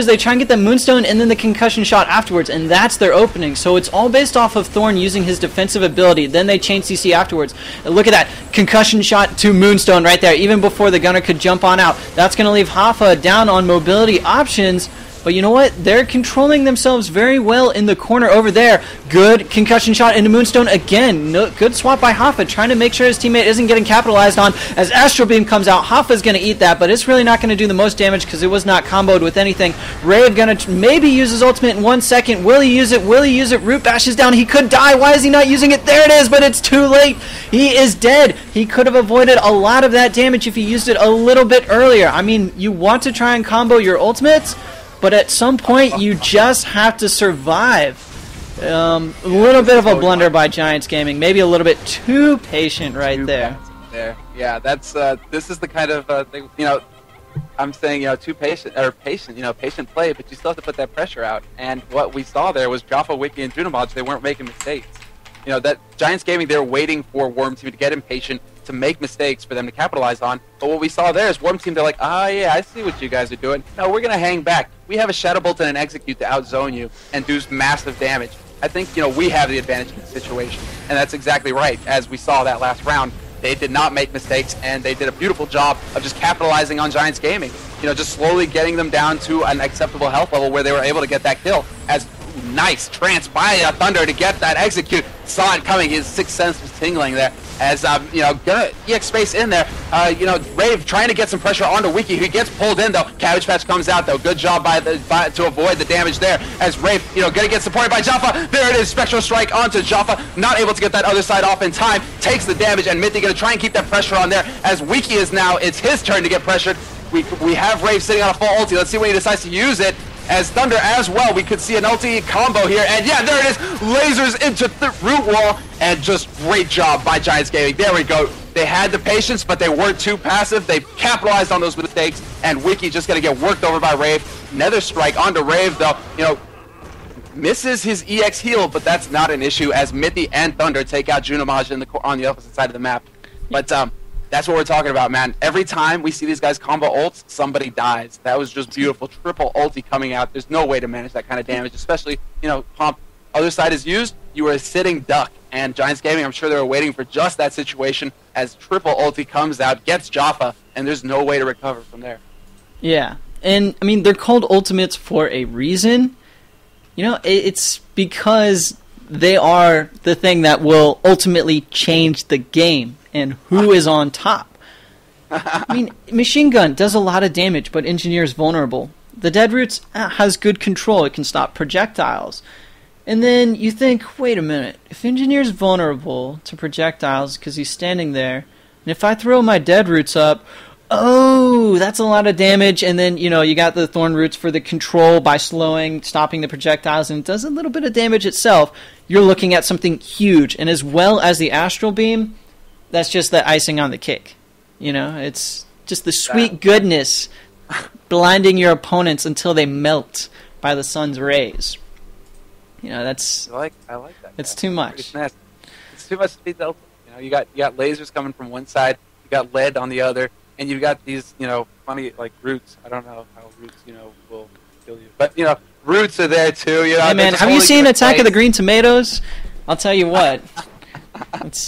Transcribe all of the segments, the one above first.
they try and get that Moonstone and then the concussion shot afterwards, and that's their opening. So it's all based off of Thorn using his defensive ability. Then they chain CC afterwards. And look at that concussion shot to Moonstone right there, even before the gunner could jump on out. That's going to leave Hoffa down on mobility options. But you know what? They're controlling themselves very well in the corner over there. Good concussion shot into Moonstone again. Good swap by Hoffa, trying to make sure his teammate isn't getting capitalized on. As Astral Beam comes out, Hoffa's going to eat that, but it's really not going to do the most damage because it was not comboed with anything. Rave going to maybe use his ultimate in 1 second. Will he use it? Will he use it? Root bashes down. He could die. Why is he not using it? There it is, but it's too late. He is dead. He could have avoided a lot of that damage if he used it a little bit earlier. I mean, you want to try and combo your ultimates, but at some point, you just have to survive. A little bit of a blunder by Giants Gaming. Maybe a little bit too patient right there. Yeah, that's this is the kind of thing, I'm saying, too patient, patient play, but you still have to put that pressure out. And what we saw there was Jaffa, Wiki, and Junimaj, they weren't making mistakes. That Giants Gaming, they're waiting for Worm Team to get impatient, to make mistakes for them to capitalize on. But what we saw there is Worm Team, they're like, yeah, I see what you guys are doing. No, we're going to hang back. We have a Shadow Bolt and an Execute to outzone you and do massive damage. I think, we have the advantage in this situation. And that's exactly right. As we saw that last round, they did not make mistakes, and they did a beautiful job of just capitalizing on Giants Gaming. Just slowly getting them down to an acceptable health level where they were able to get that kill. As nice trance by Thunder to get that Execute. Saw it coming. His sixth sense was tingling there. As, gonna EX space in there. Rave trying to get some pressure onto Wiki, who gets pulled in, though. Cabbage Patch comes out, though. Good job to avoid the damage there. As Rave, gonna get supported by Jaffa. There it is. Spectral Strike onto Jaffa. Not able to get that other side off in time. Takes the damage, and Mithy gonna try and keep that pressure on there. As Wiki is now, it's his turn to get pressured. We have Rave sitting on a full ulti. Let's see when he decides to use it. As Thunder as well, we could see an ulti combo here, and yeah, there it is, lasers into the root wall, and just great job by Giants Gaming. There we go. They had the patience, but they weren't too passive. They capitalized on those mistakes, and Wiki just gonna get worked over by Rave. Nether Strike onto Rave, though, misses his EX heal, but that's not an issue as Mithy and Thunder take out Junimaj on the opposite side of the map. But that's what we're talking about, man. Every time we see these guys combo ults, somebody dies. That was just beautiful. Triple ulti coming out. There's no way to manage that kind of damage, especially, Pump. Other side is used, you were a sitting duck. And Giants Gaming, I'm sure they were waiting for just that situation as triple ulti comes out, gets Jaffa, and there's no way to recover from there. Yeah, and, I mean, they're called ultimates for a reason. It's because they are the thing that will ultimately change the game and who is on top. I mean, Machine Gun does a lot of damage, but Engineer's vulnerable. The Dead Roots has good control. It can stop projectiles. And then you think, wait a minute, if Engineer's vulnerable to projectiles because he's standing there, and if I throw my Dead Roots up, oh, that's a lot of damage. And then, you got the Thorn Roots for the control by stopping the projectiles, and it does a little bit of damage itself. You're looking at something huge. And as well as the Astral Beam, that's just the icing on the cake. It's just the sweet goodness blinding your opponents until they melt by the sun's rays. That's... I like that. It's too much. It's too much speed delta. You got lasers coming from one side, you got lead on the other, and you've got these, funny, like, roots. I don't know how roots, will kill you. But, roots are there, too. Hey, man, have you seen Attack of the Green Tomatoes? I'll tell you what.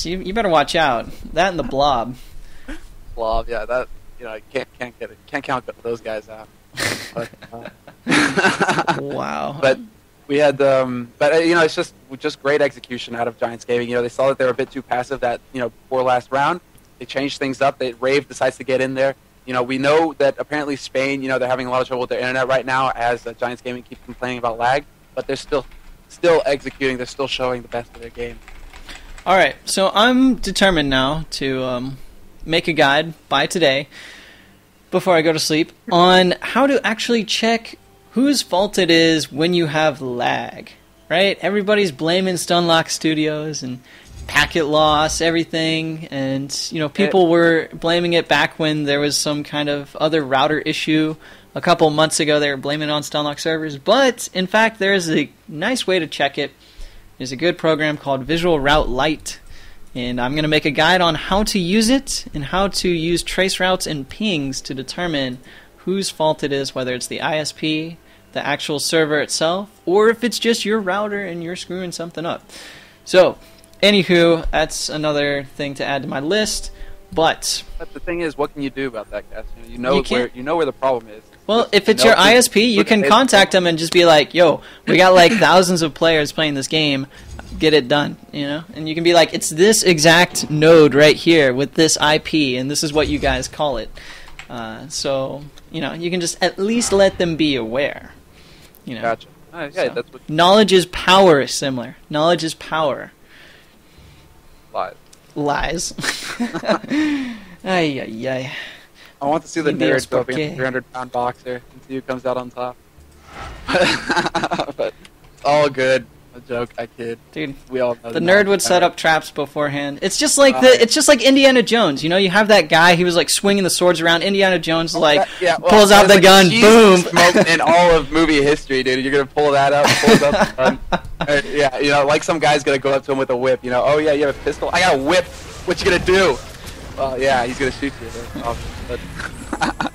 You better watch out. That and the Blob. Blob, yeah, that, I can't count those guys out. But, wow. But we had, it's just great execution out of Giants Gaming. They saw that they were a bit too passive that, before last round. They changed things up. Rave decides to get in there. We know that apparently Spain, they're having a lot of trouble with their internet right now as Giants Gaming keeps complaining about lag, but they're still executing. They're still showing the best of their game. All right, so I'm determined now to make a guide by today, before I go to sleep, on how to actually check whose fault it is when you have lag, right? Everybody's blaming Stunlock Studios and packet loss, everything, and people were blaming it back when there was some kind of other router issue. A couple months ago, they were blaming it on Stunlock servers, but in fact, there's a nice way to check it. There's a good program called Visual Route Lite, and I'm going to make a guide on how to use it and how to use trace routes and pings to determine whose fault it is, whether it's the ISP, the actual server itself, or if it's just your router and you're screwing something up. So, anywho, that's another thing to add to my list. But the thing is, what can you do about that, Cass? You know where the problem is. Well, if it's your ISP, you can contact them and just be like, "Yo, we got like thousands of players playing this game. Get it done," you know? And you can be like, "It's this exact node right here with this IP, and this is what you guys call it." So, you know, you can just at least let them be aware. You know. Gotcha. Yeah, so, that's what. Knowledge is power is similar. Knowledge is power. Lies. Ay, ay, ay. I want to see the nerd go against a 300-pound boxer and see who comes out on top. But all good. A joke, I kid. Dude, we all know the nerd would set up traps beforehand. It's just like it's just like Indiana Jones. You know, you have that guy. He was like swinging the swords around. Indiana Jones pulls out the gun. Boom. In all of movie history, dude, you're gonna pull that up. Pulls up the gun. Yeah, you know, like some guy's gonna go up to him with a whip. You know, oh yeah, you have a pistol. I got a whip. What you gonna do? Well, yeah, he's gonna shoot you.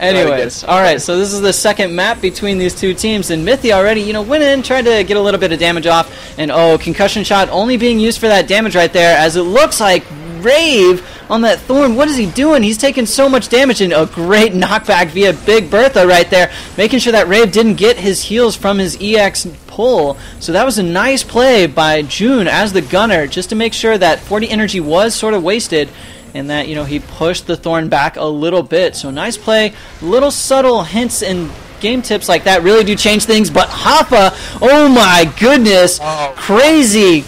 Anyways, alright, so this is the second map between these two teams, and Mithy already, you know, went in, tried to get a little bit of damage off, and concussion shot only being used for that damage right there, as it looks like Rave on that Thorn, what is he doing? He's taking so much damage, and a great knockback via Big Bertha right there, making sure that Rave didn't get his heals from his EX pull. So that was a nice play by June as the gunner, just to make sure that 40 energy was sort of wasted, and that, you know, he pushed the Thorn back a little bit. So nice play. Little subtle hints and game tips like that really do change things. But Hoffa, oh my goodness, crazy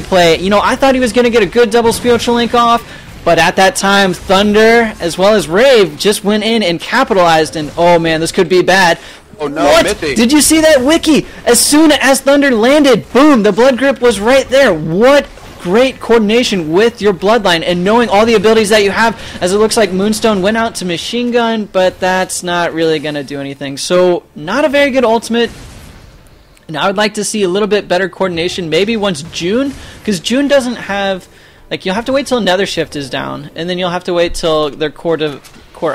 play. You know, I thought he was going to get a good double spiritual link off, but at that time, Thunder as well as Rave just went in and capitalized, and oh man, this could be bad. Oh no, what? Mithy. Did you see that, Wiki? As soon as Thunder landed, boom, the blood grip was right there. What great coordination with your bloodline and knowing all the abilities that you have, as it looks like Moonstone went out to machine gun, but that's not really going to do anything. So not a very good ultimate, and I would like to see a little bit better coordination maybe once June, because June doesn't have, like, you'll have to wait till Nether Shift is down, and then you'll have to wait till their core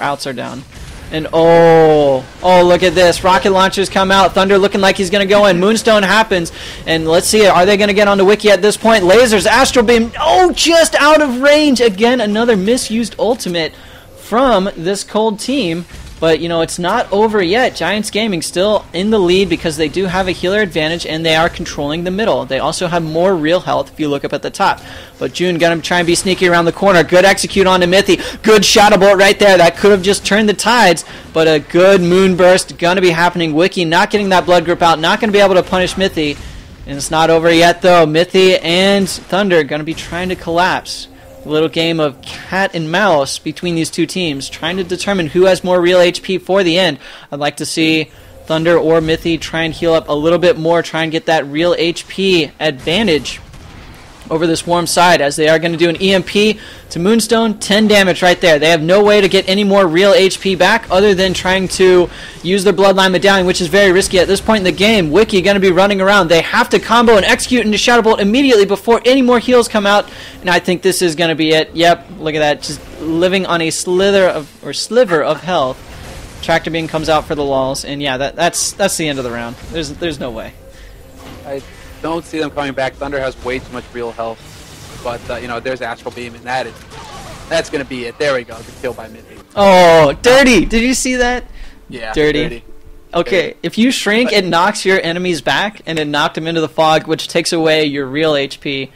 outs are down. And oh, look at this. Rocket launchers come out. Thunder looking like he's going to go in. Moonstone happens. And let's see, are they going to get onto Wiki at this point? Lasers, Astral Beam. Oh, just out of range. Again, another misused ultimate from this cold team. But, you know, it's not over yet. Giants Gaming still in the lead because they do have a healer advantage and they are controlling the middle. They also have more real health if you look up at the top. But June going to try and be sneaky around the corner. Good execute on to Mithy. Good Shadow Bolt right there. That could have just turned the tides. But a good Moonburst going to be happening. Wiki not getting that blood grip out. Not going to be able to punish Mithy. And it's not over yet, though. Mithy and Thunder going to be trying to collapse. A little game of cat and mouse between these two teams, trying to determine who has more real HP for the end. I'd like to see Thunder or Mithy try and heal up a little bit more, try and get that real HP advantage over this warm side, as they are going to do an EMP to Moonstone. 10 damage right there. They have no way to get any more real HP back other than trying to use their Bloodline Medallion, which is very risky at this point in the game. Wiki going to be running around. They have to combo and execute into Shadow Bolt immediately before any more heals come out, and I think this is going to be it. Yep, look at that. Just living on a sliver of health. Tractor Beam comes out for the lulls, and yeah, that's the end of the round. There's no way. I don't see them coming back. Thunder has way too much real health, but you know, there's Astral Beam, and that's gonna be it. There we go, the kill by Mithy. Oh, dirty! Did you see that? Yeah, dirty. Okay, dirty. If you shrink, it knocks your enemies back, and it knocked them into the fog, which takes away your real HP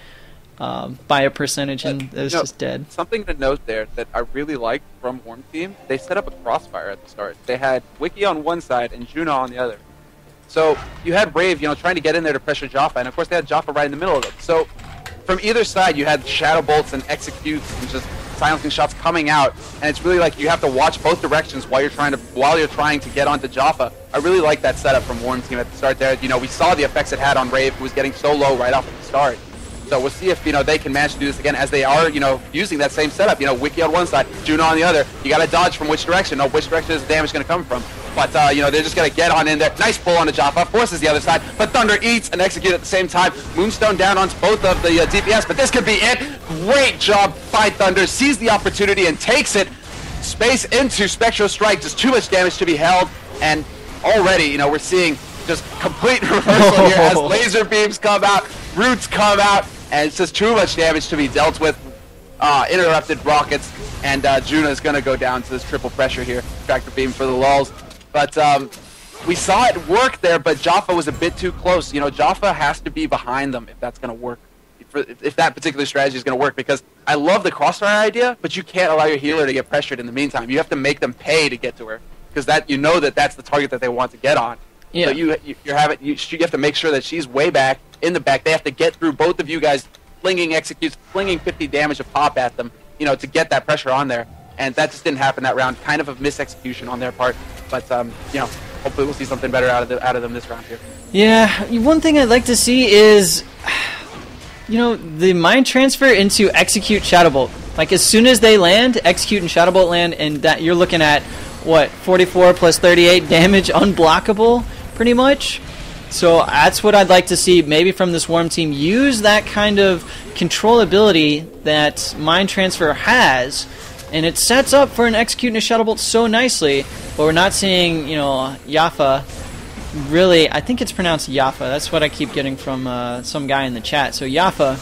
by a percentage, and it's just dead. Something to note there that I really liked from Worm Team, they set up a crossfire at the start. They had Wiki on one side and Juno on the other. So you had Rave, you know, trying to get in there to pressure Jaffa, and of course they had Jaffa right in the middle of it. So from either side, you had Shadow Bolts and executes and just silencing shots coming out, and it's really like you have to watch both directions while you're trying to get onto Jaffa. I really like that setup from Worm Team at the start there. You know, we saw the effects it had on Rave, who was getting so low right off at the start. So we'll see if, you know, they can manage to do this again, as they are, you know, using that same setup. You know, Wiki on one side, Juno on the other. You got to dodge from which direction. Know which direction is the damage going to come from. But, you know, they're just going to get on in there. Nice pull on the Jaffa. Forces the other side. But Thunder eats and execute at the same time. Moonstone down on both of the DPS. But this could be it. Great job by Thunder. Sees the opportunity and takes it. Space into Spectral Strike. Just too much damage to be held. And already, you know, we're seeing just complete reversal here as laser beams come out, roots come out, and it's just too much damage to be dealt with. Interrupted rockets, and Juna is going to go down to this triple pressure here. Tractor beam for the lulls. But we saw it work there, but Jaffa was a bit too close. You know, Jaffa has to be behind them if that's going to work. If that particular strategy is going to work, because I love the crossfire idea, but you can't allow your healer to get pressured in the meantime. You have to make them pay to get to her, because that's the target that they want to get on. Yeah. So you have to make sure that she's way back in the back. They have to get through both of you guys, flinging executes, flinging 50 damage a pop at them, you know, to get that pressure on there. And that just didn't happen that round. Kind of a misexecution on their part, but you know, hopefully we'll see something better out of them this round here. Yeah, one thing I'd like to see is, you know, the mind transfer into execute Shadow Bolt. Like, as soon as they land, execute and Shadow Bolt land, and that you're looking at, what, 44 plus 38 damage unblockable, pretty much? So that's what I'd like to see, maybe from this Worm team. Use that kind of controllability that mind transfer has, and it sets up for an execute and a Shadow Bolt so nicely, but we're not seeing, you know, Jaffa really, I think it's pronounced Jaffa. That's what I keep getting from some guy in the chat. So Jaffa,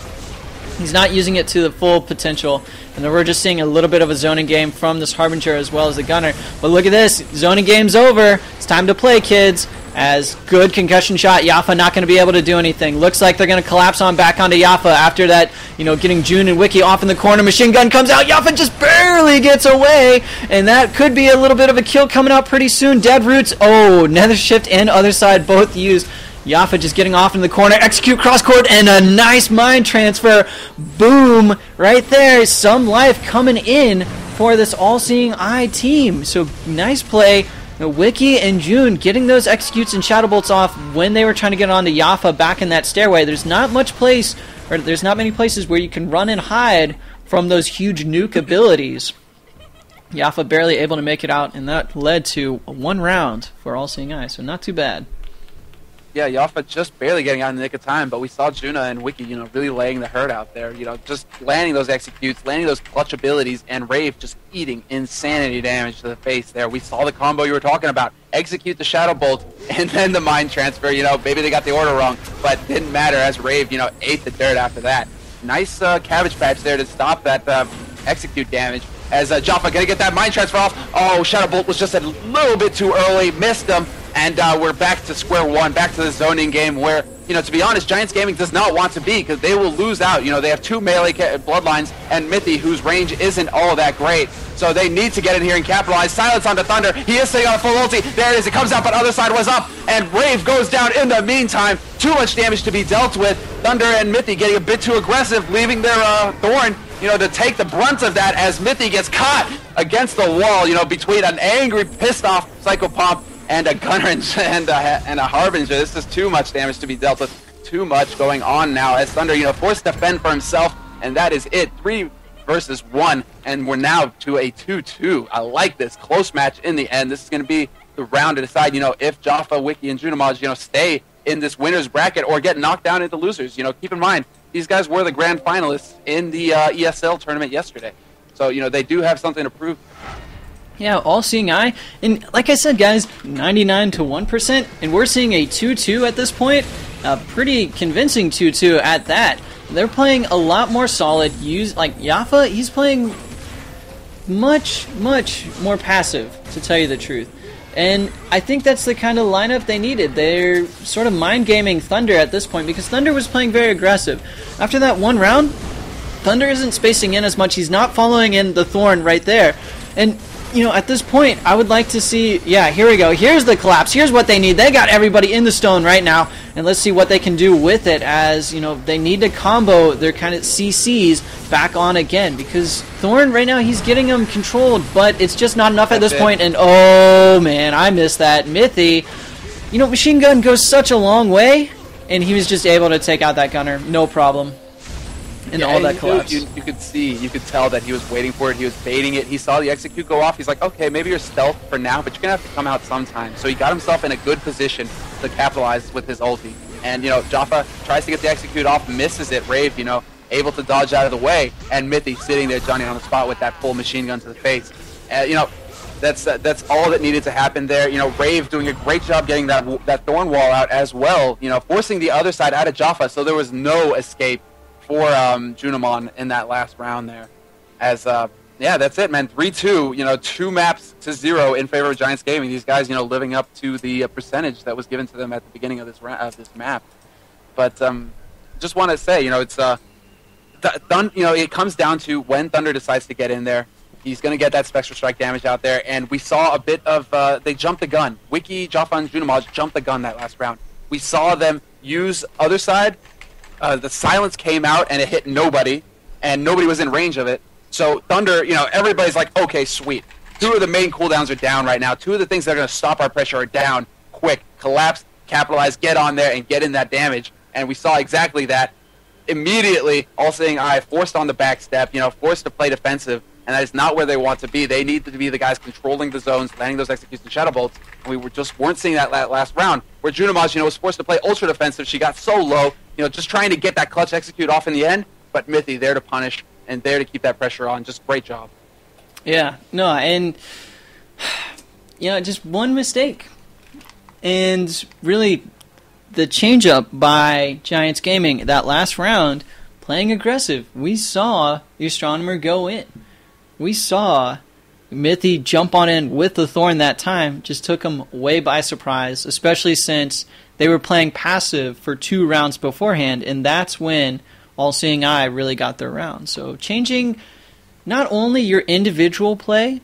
he's not using it to the full potential, and then we're just seeing a little bit of a zoning game from this Harbinger as well as the Gunner. But look at this, zoning game's over. It's time to play, kids. As good concussion shot, Jaffa not going to be able to do anything. Looks like they're going to collapse on back onto Jaffa after that, you know, getting June and Wiki off in the corner. Machine gun comes out, Jaffa just barely gets away, and that could be a little bit of a kill coming out pretty soon. Dead Roots, oh, Nether Shift and other side both used. Jaffa just getting off in the corner, execute cross court, and a nice mind transfer. Boom, right there. Some life coming in for this all-seeing eye team. So nice play. You know, Wiki and June getting those executes and Shadow Bolts off when they were trying to get onto Jaffa back in that stairway. There's not much place, or there's not many places where you can run and hide from those huge nuke abilities. Jaffa barely able to make it out, and that led to one round for All-Seeing Eye, so not too bad. Yeah, Jaffa just barely getting out in the nick of time, but we saw Juna and Wiki, you know, really laying the hurt out there. You know, just landing those executes, landing those clutch abilities, and Rave just eating insanity damage to the face there. We saw the combo you were talking about. Execute the Shadow Bolt, and then the mind transfer. You know, maybe they got the order wrong, but didn't matter as Rave, you know, ate the dirt after that. Nice Cabbage Patch there to stop that execute damage. As Jaffa gonna get that mind transfer off. Oh, Shadow Bolt was just a little bit too early, missed him. And we're back to square one, back to the zoning game where, you know, to be honest, Giants Gaming does not want to be, because they will lose out. You know, they have two melee bloodlines and Mithy, whose range isn't all that great. So they need to get in here and capitalize. Silence onto Thunder. He is sitting on a full ulti. There it is. It comes out, but other side was up. And Rave goes down in the meantime. Too much damage to be dealt with. Thunder and Mithy getting a bit too aggressive, leaving their Thorn, you know, to take the brunt of that as Mithy gets caught against the wall, you know, between an angry, pissed-off Psychopomp and a Gunner and a Harbinger. This is too much damage to be dealt with. Too much going on now as Thunder, you know, forced to fend for himself, and that is it. 3 versus 1, and we're now to a 2-2. I like this close match in the end. This is going to be the round to decide, you know, if Jaffa, Wiki, and Junimaj, you know, stay in this winner's bracket or get knocked down into losers. You know, keep in mind, these guys were the grand finalists in the ESL tournament yesterday. So, you know, they do have something to prove. Yeah, All-Seeing Eye, and like I said, guys, 99 to 1%, and we're seeing a 2-2 at this point, a pretty convincing 2-2 at that. They're playing a lot more solid. Like Jaffa, he's playing much, much more passive, to tell you the truth. And I think that's the kind of lineup they needed. They're sort of mind-gaming Thunder at this point, because Thunder was playing very aggressive. After that one round, Thunder isn't spacing in as much. He's not following in the Thorn right there. And you know, at this point, I would like to see, yeah, here we go. Here's the collapse. Here's what they need. They got everybody in the stone right now, and let's see what they can do with it as, you know, they need to combo their kind of CCs back on again, because Thorn right now, he's getting them controlled, but it's just not enough at this point, and oh, man, I missed that. Mithy, you know, Machine Gun goes such a long way, and he was just able to take out that Gunner, no problem. And all that collapse. You could tell that he was waiting for it. He was baiting it. He saw the execute go off. He's like, okay, maybe you're stealth for now, but you're going to have to come out sometime. So he got himself in a good position to capitalize with his ulti. And, you know, Jaffa tries to get the execute off, misses it. Rave, you know, able to dodge out of the way. And Mithy sitting there, Johnny on the spot with that full machine gun to the face. You know, that's all that needed to happen there. You know, Rave doing a great job getting that Thorn Wall out as well. You know, forcing the other side out of Jaffa, so there was no escape for Junimon in that last round there. As yeah, that's it, man. 3-2. You know, 2 maps to 0 in favor of Giants Gaming. These guys, you know, living up to the percentage that was given to them at the beginning of this map. But just want to say, you know, it's you know, it comes down to when Thunder decides to get in there. He's going to get that Spectral Strike damage out there, and we saw a bit of, they jumped the gun. Wiki, Jaffa, and Junimaj jumped the gun that last round. We saw them use other side. The silence came out, and it hit nobody, and nobody was in range of it. So Thunder, you know, everybody's like, okay, sweet. 2 of the main cooldowns are down right now. 2 of the things that are going to stop our pressure are down. Quick, collapse, capitalize, get on there, and get in that damage. And we saw exactly that. Immediately, All Seeing Eye forced on the back step, you know, forced to play defensive. And that is not where they want to be. They need to be the guys controlling the zones, landing those execution shadow bolts. And we just weren't seeing that last round, where Junimaj, you know, was forced to play ultra defensive. She got so low, you know, just trying to get that clutch execute off in the end. But Mithy there to punish and there to keep that pressure on. Just great job. Yeah, no, and you know, just one mistake, and really the changeup by Giants Gaming that last round, playing aggressive. We saw the Astronomer go in. We saw Mithy jump on in with the Thorn that time. Just took him way by surprise, especially since they were playing passive for 2 rounds beforehand, and that's when All Seeing Eye really got their round. So changing not only your individual play,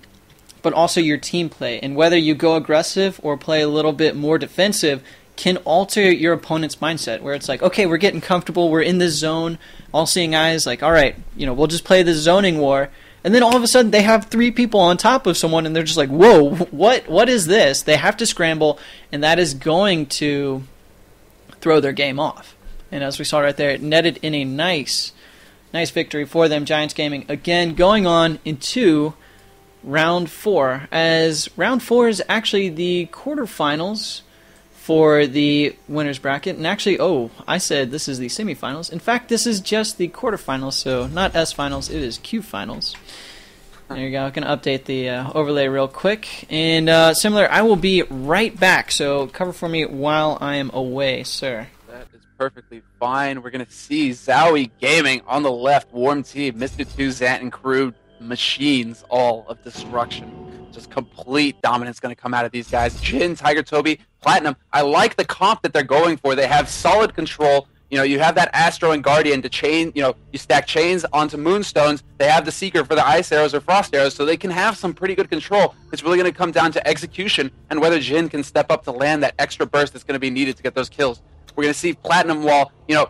but also your team play, and whether you go aggressive or play a little bit more defensive can alter your opponent's mindset, where it's like, okay, we're getting comfortable, we're in this zone. All Seeing Eye is like, all right, you know, we'll just play this zoning war. And then all of a sudden they have 3 people on top of someone, and they're just like, whoa, what is this? They have to scramble, and that is going to throw their game off. And as we saw right there, it netted in a nice victory for them. Giants Gaming, again, going on into round 4, as round 4 is actually the quarterfinals for the winner's bracket. And actually, I said this is the semifinals. In fact, this is just the quarterfinals, so not S finals, it is Q finals. There you go. I'm going to update the overlay real quick. And similar, I will be right back, so cover for me while I am away, sir. That is perfectly fine. We're going to see Zowie Gaming on the left, Warm Team, Mr. 2, Zant, and Crew, machines all of destruction. Just complete dominance going to come out of these guys. Jin, Tiger Toby, Platinum. I like the comp that they're going for. They have solid control. You know, you have that Astro and Guardian to chain, you know, you stack chains onto Moonstones. They have the Seeker for the Ice Arrows or Frost Arrows, so they can have some pretty good control. It's really going to come down to execution and whether Jin can step up to land that extra burst that's going to be needed to get those kills. We're going to see Platinum while, you know,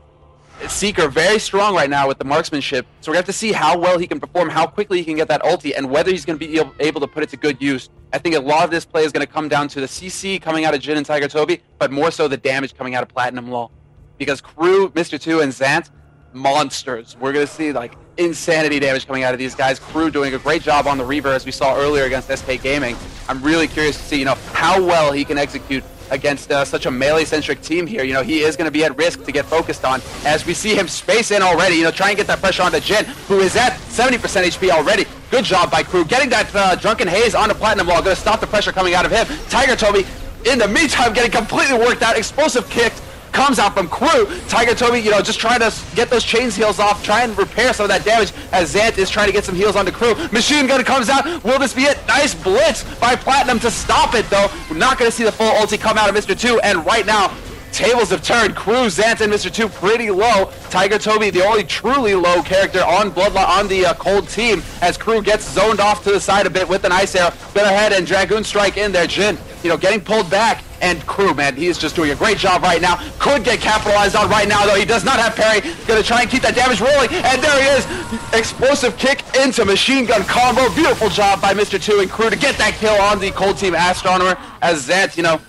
Seeker very strong right now with the marksmanship, so we're going to have to see how well he can perform, how quickly he can get that ulti, and whether he's going to be able to put it to good use. I think a lot of this play is going to come down to the CC coming out of Jin and Tiger Toby, but more so the damage coming out of Platinum Law. Because Crew, Mr. 2, and Zant, monsters. We're going to see like insanity damage coming out of these guys. Crew doing a great job on the Reaver as we saw earlier against SK Gaming. I'm really curious to see, you know, how well he can execute against such a melee-centric team here. You know, he is going to be at risk to get focused on as we see him space in already, you know, try and get that pressure onto Jin, who is at 70% HP already. Good job by Crew. Getting that Drunken Haze onto Platinum Wall, going to stop the pressure coming out of him. Tiger Toby, in the meantime, getting completely worked out. Explosive kick comes out from Crew. Tiger Toby, you know, just trying to get those chains heals off, try and repair some of that damage as Zant is trying to get some heals onto Crew. Machine Gun comes out. Will this be it? Nice blitz by Platinum to stop it, though. We're not going to see the full ulti come out of Mr. 2, and right now, tables have turned. Crew, Zant, and Mr. 2 pretty low. Tiger Toby, the only truly low character on Bloodline on the cold team, as Crew gets zoned off to the side a bit with an Ice Arrow. Go ahead and Dragoon Strike in there. Jin, you know, getting pulled back. And Crew, man, he is just doing a great job right now. Could get capitalized on right now, though. He does not have parry. Going to try and keep that damage rolling. And there he is. Explosive kick into machine gun combo. Beautiful job by Mr. 2 and Crew to get that kill on the cold team Astronomer. As Zant, you know,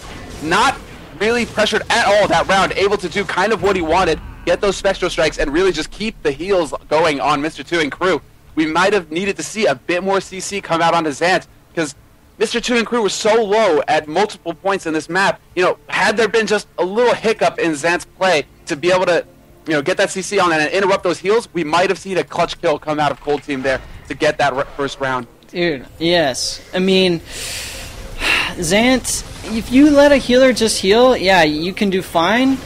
not really pressured at all that round. Able to do kind of what he wanted. Get those Spectral Strikes and really just keep the heals going on Mr. 2 and Crew. We might have needed to see a bit more CC come out onto Zant, because Mr. 2 and Crew were so low at multiple points in this map. You know, had there been just a little hiccup in Zant's play to be able to, you know, get that CC on and interrupt those heals, we might have seen a clutch kill come out of Cold Team there to get that first round. Dude, yes. I mean, Zant, if you let a healer just heal, yeah, you can do fine.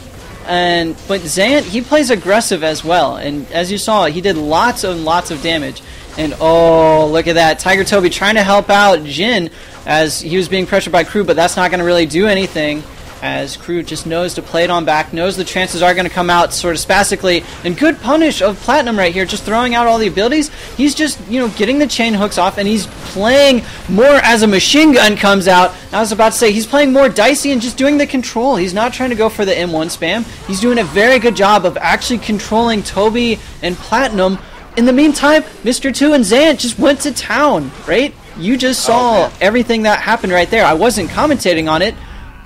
But Zant, he plays aggressive as well. And as you saw, he did lots and lots of damage. And oh, look at that. Tiger Toby trying to help out Jin as he was being pressured by Crew, but that's not going to really do anything, as Crew just knows to play it on back, knows the chances are going to come out sort of spastically, and good punish of Platinum right here, just throwing out all the abilities. He's just, getting the chain hooks off, and he's playing more as a machine gun comes out. I was about to say, he's playing more dicey and just doing the control. He's not trying to go for the M1 spam. He's doing a very good job of actually controlling Toby and Platinum. In the meantime, Mr. 2 and Zant just went to town, right? You just saw everything that happened right there. I wasn't commentating on it,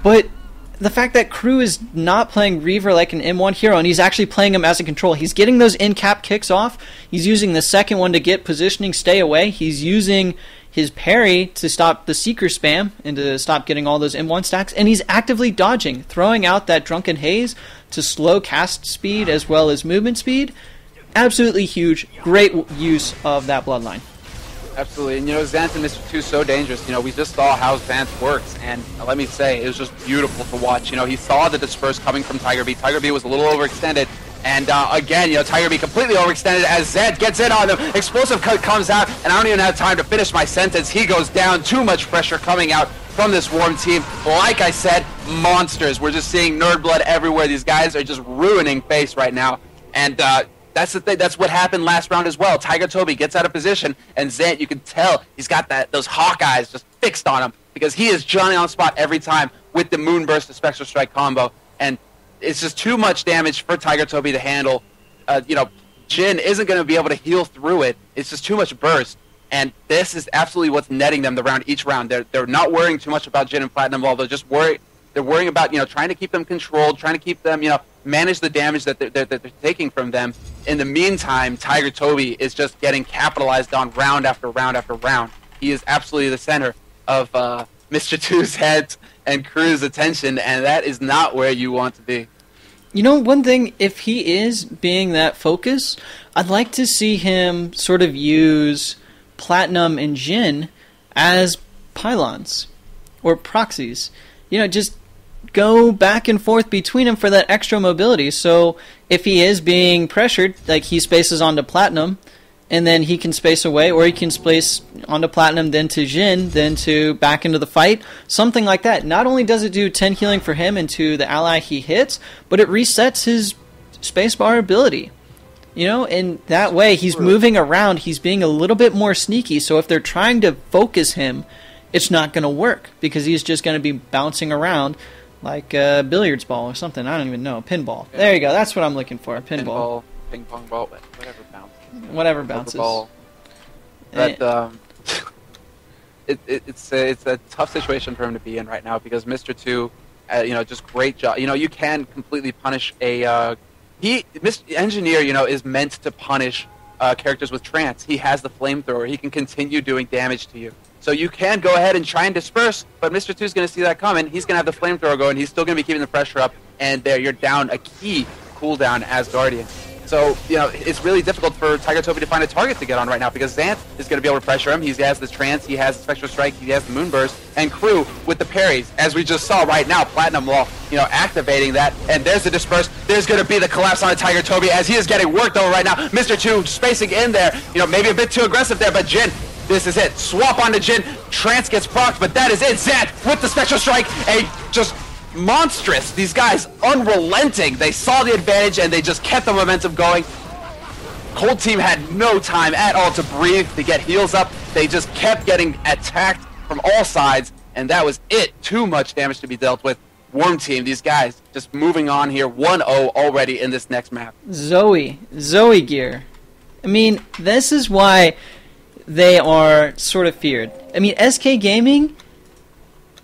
but the fact that Crew is not playing Reaver like an M1 hero, and he's actually playing him as a control. He's getting those in-cap kicks off. He's using the second one to get positioning, stay away. He's using his parry to stop the Seeker spam and to stop getting all those M1 stacks. And he's actively dodging, throwing out that Drunken Haze to slow cast speed as well as movement speed. Absolutely huge. Great use of that bloodline. Absolutely, and Zant and Mr. 2 so dangerous. We just saw how Zant works, and let me say, it was just beautiful to watch. He saw the disperse coming from Tiger B. Tiger B was a little overextended, and again, Tiger B completely overextended as Zant gets in on him. Explosive cut comes out, and I don't even have time to finish my sentence. He goes down. Too much pressure coming out from this Warm team. Like I said, monsters. We're just seeing nerd blood everywhere. These guys are just ruining face right now, and that's the thing. That's what happened last round as well. Tiger Toby gets out of position, and Zant, you can tell he's got those hawk eyes just fixed on him because he is Johnny on spot every time with the Moonburst to Spectral Strike combo, and it's just too much damage for Tiger Toby to handle. Jin isn't going to be able to heal through it. It's just too much burst, and this is absolutely what's netting them each round. They're not worrying too much about Jin and Platinum, although they're worrying about trying to keep them controlled, trying to keep them manage the damage that they're taking from them. In the meantime, Tiger Toby is just getting capitalized on round after round after round. He is absolutely the center of Mr. 2's head and Crew's attention, and that is not where you want to be. One thing, if he is being that focus, I'd like to see him sort of use Platinum and Jin as pylons or proxies. Just go back and forth between them for that extra mobility. So if he is being pressured, like he spaces onto Platinum, and then he can space away, or he can space onto Platinum, then to Jin, then to back into the fight, something like that. Not only does it do 10 healing for him and to the ally he hits, but it resets his spacebar ability. And that way he's moving around, he's being a little bit more sneaky, so if they're trying to focus him, it's not going to work, because he's just going to be bouncing around like a billiards ball or something. I don't even know. Pinball. Yeah. There you go. That's what I'm looking for. A pinball. Ping pong ball, whatever bounces. Whatever bounces. Ball. But it's a tough situation for him to be in right now, because Mr. 2, just great job. You can completely punish Mr. Engineer, is meant to punish characters with trance. He has the flamethrower. He can continue doing damage to you. So you can go ahead and try and disperse, but Mr. 2 is going to see that coming. He's going to have the flamethrower going. He's still going to be keeping the pressure up, and there you're down a key cooldown as Guardian. So, it's really difficult for Tiger Toby to find a target to get on right now, because Zant is going to be able to pressure him. He has the trance, he has the Spectral Strike, he has the Moonburst, and Crew with the parries, as we just saw right now. Platinum Law, activating that, and there's the disperse. There's going to be the collapse on Tiger Toby as he is getting worked over right now. Mr. 2 spacing in there, maybe a bit too aggressive there, but Jin, this is it. Swap onto Jin. Trance gets procced, but that is it. Zant with the Spectral Strike. Just monstrous. These guys, unrelenting. They saw the advantage, and they just kept the momentum going. Cold Team had no time at all to breathe, to get heals up. They just kept getting attacked from all sides, and that was it. Too much damage to be dealt with. Warm Team, these guys just moving on here. 1-0 already in this next map. Zoe gear. I mean, this is why they are sort of feared. I mean, SK Gaming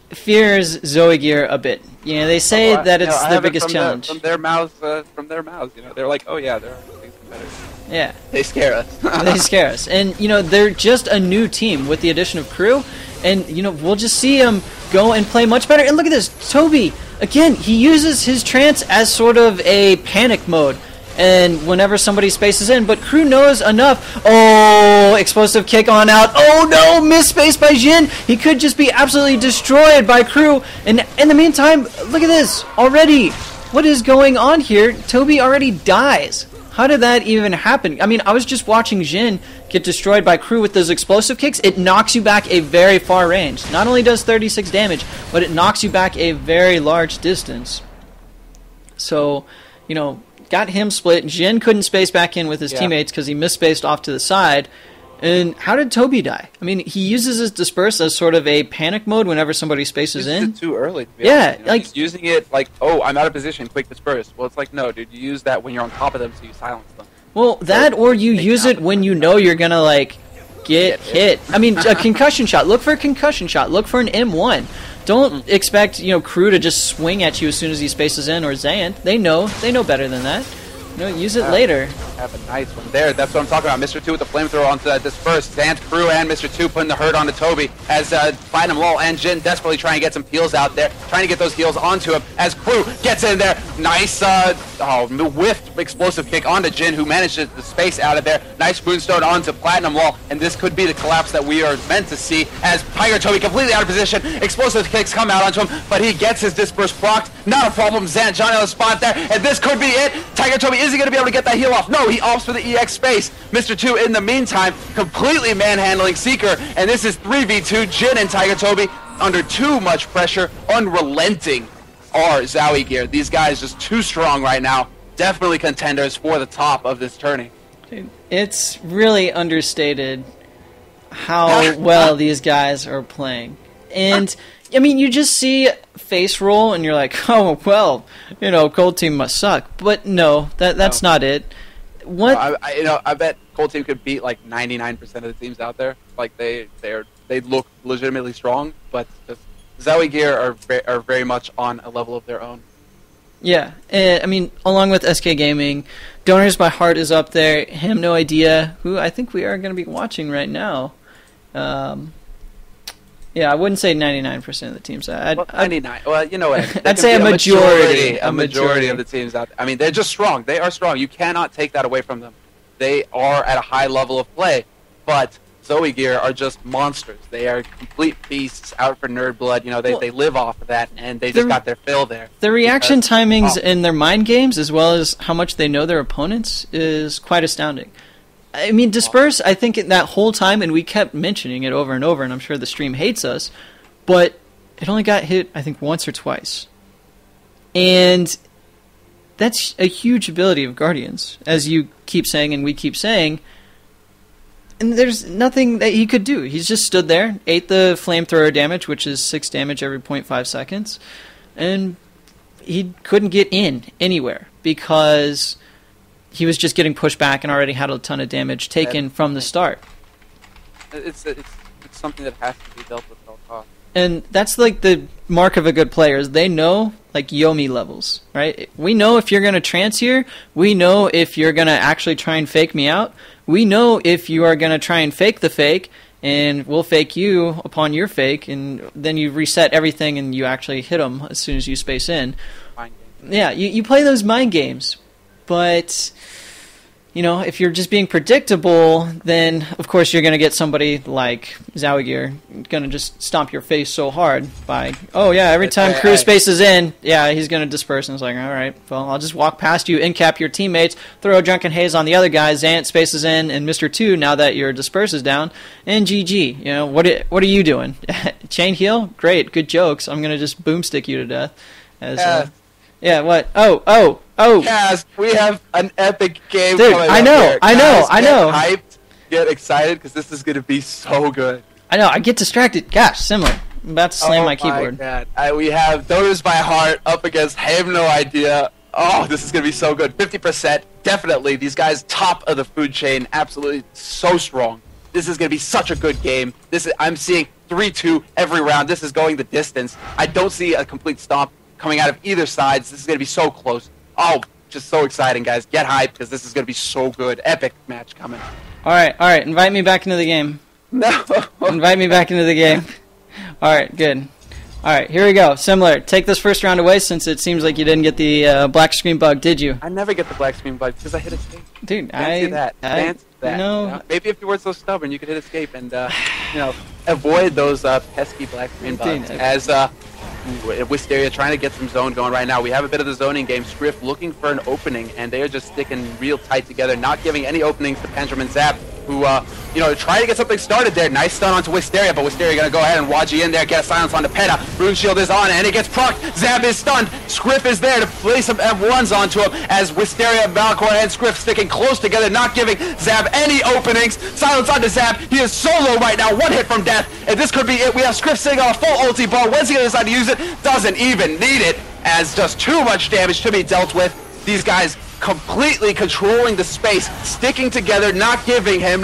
fears Zoe gear a bit. They say that it's their biggest challenge. From their mouths, they're like, oh yeah, there are things better. Yeah. They scare us. They scare us. And, they're just a new team with the addition of Crew. And, we'll just see them go and play much better. And look at this. Toby, again, he uses his trance as sort of a panic mode. and whenever somebody spaces in, but Crew knows enough. Oh, explosive kick on out. Oh no, missed space by Jin. He could just be absolutely destroyed by Crew. And in the meantime, look at this already. What is going on here? Toby already dies. How did that even happen? I mean, I was just watching Jin get destroyed by Crew with those explosive kicks. It knocks you back a very far range. Not only does 36 damage, but it knocks you back a very large distance. So, you know, got him split. Jin couldn't space back in with his teammates because he misspaced off to the side. And how did Toby die? I mean, he uses his disperse as sort of a panic mode whenever somebody spaces in. It's too early. To be honest. You know, like he's using it like, oh, I'm out of position, quick disperse. Well, it's like, no, dude, you use that when you're on top of them, so you silence them. Well, that or you use it when you know you're gonna like get hit. I mean, a concussion shot. Look for a concussion shot. Look for an M1. Don't expect Crew to just swing at you as soon as he spaces in, or Zant. They know better than that. Use it later. Have a nice one there. That's what I'm talking about. Mr. 2 with the flamethrower onto that disperse. Zant, Crew, and Mr. 2 putting the hurt onto Toby as Platinum Lol and Jin desperately trying to get some heals out there, trying to get those heals onto him as Crew gets in there. Nice, whiffed explosive kick onto Jin, who manages the space out of there. Nice Moonstone onto Platinum Lol, and this could be the collapse that we are meant to see as Tiger Toby completely out of position. Explosive kicks come out onto him, but he gets his disperse blocked. Not a problem. Zant, Johnny on the spot there, and this could be it. Tiger Toby, is he going to be able to get that heal off? No, he opts for the EX space. Mr. 2 in the meantime completely manhandling Seeker, and this is 3v2. Jin and Tiger Toby under too much pressure, unrelenting are Zowie Gear. These guys just too strong right now. Definitely contenders for the top of this tourney. It's really understated how well these guys are playing. And I mean, you just see face roll and you're like, oh, well, Gold Team must suck. But no, that's not it. What? I bet Gold Team could beat like 99% of the teams out there. Like they look legitimately strong, but just Zowie Gear are very much on a level of their own. Yeah, I mean, along with SK Gaming, Donors by Heart is up there. Him No Idea, who I think we are going to be watching right now. Yeah, I wouldn't say 99% of the teams. 99. Well, you know what? I'd say a majority of the teams out there. I mean, they're just strong. They are strong. You cannot take that away from them. They are at a high level of play, but Zowie Gear are just monsters. They are complete beasts out for nerd blood. They live off of that, and they just got their fill there. The reaction timings in their mind games, as well as how much they know their opponents, is quite astounding. I mean, Disperse, I think that whole time, and we kept mentioning it over and over, and I'm sure the stream hates us, but it only got hit, I think, once or twice. And that's a huge ability of Guardians, as you keep saying and we keep saying. And there's nothing that he could do. He's just stood there, ate the flamethrower damage, which is 6 damage every 0.5 seconds, and he couldn't get in anywhere because he was just getting pushed back and already had a ton of damage taken from the start. It's something that has to be dealt with at all costs. And that's like the mark of a good player, is they know like Yomi levels, right? We know if you're going to trance here. We know if you're going to actually try and fake me out. We know if you are going to try and fake the fake, and we'll fake you upon your fake, and then you reset everything and you actually hit them as soon as you space in. Mind game. Yeah, you play those mind games. But, if you're just being predictable, then, of course, you're going to get somebody like Zowie Gear going to just stomp your face so hard by, oh, yeah, every time Crew spaces in, yeah, he's going to disperse. And it's like, all right, well, I'll just walk past you, in-cap your teammates, throw a Drunken Haze on the other guy, Zant spaces in, and Mr. 2, now that your disperse is down, and GG. What are you doing? Chain heal? Great, good jokes. I'm going to just boomstick you to death. Yeah, what? Oh! Yes, we have an epic game Dude, coming I know. Get hyped, get excited, because this is going to be so good. I know, I get distracted. Gosh, similar. I'm about to slam my keyboard. God. We have Donors by Heart up against Have No Idea. Oh, this is going to be so good. 50%, definitely. These guys, top of the food chain, absolutely so strong. This is going to be such a good game. I'm seeing 3-2 every round. This is going the distance. I don't see a complete stomp coming out of either side. This is going to be so close. Oh, just so exciting, guys. Get hyped, because this is going to be so good. Epic match coming. All right. Invite me back into the game. No. Invite me back into the game. All right, good. All right, here we go. Similar. Take this first round away since it seems like you didn't get the black screen bug, did you? I never get the black screen bug because I hit escape. Dude, Fancy that. No. You know? Maybe if you weren't so stubborn, you could hit escape and, you know, avoid those pesky black screen bugs. Dude, As Wisteria trying to get some zone going right now. We have a bit of the zoning game. Scriff looking for an opening, and they are just sticking real tight together, not giving any openings to Pendulum and Zap, who, you know, trying to get something started there. Nice stun onto Wisteria, but Wisteria going to go ahead and Waji in there, get a silence onto Peta. Rune Shield is on, and it gets procced. Zap is stunned. Scriff is there to place some F1s onto him, as Wisteria, Malcor, and Scriff sticking close together, not giving Zap any openings. Silence onto Zap. He is solo right now, one hit from death, and this could be it. We have Scriff sitting on a full ulti bar. When's he going to decide to use it? Doesn't even need it, as just too much damage to be dealt with. These guys completely controlling the space, sticking together, not giving him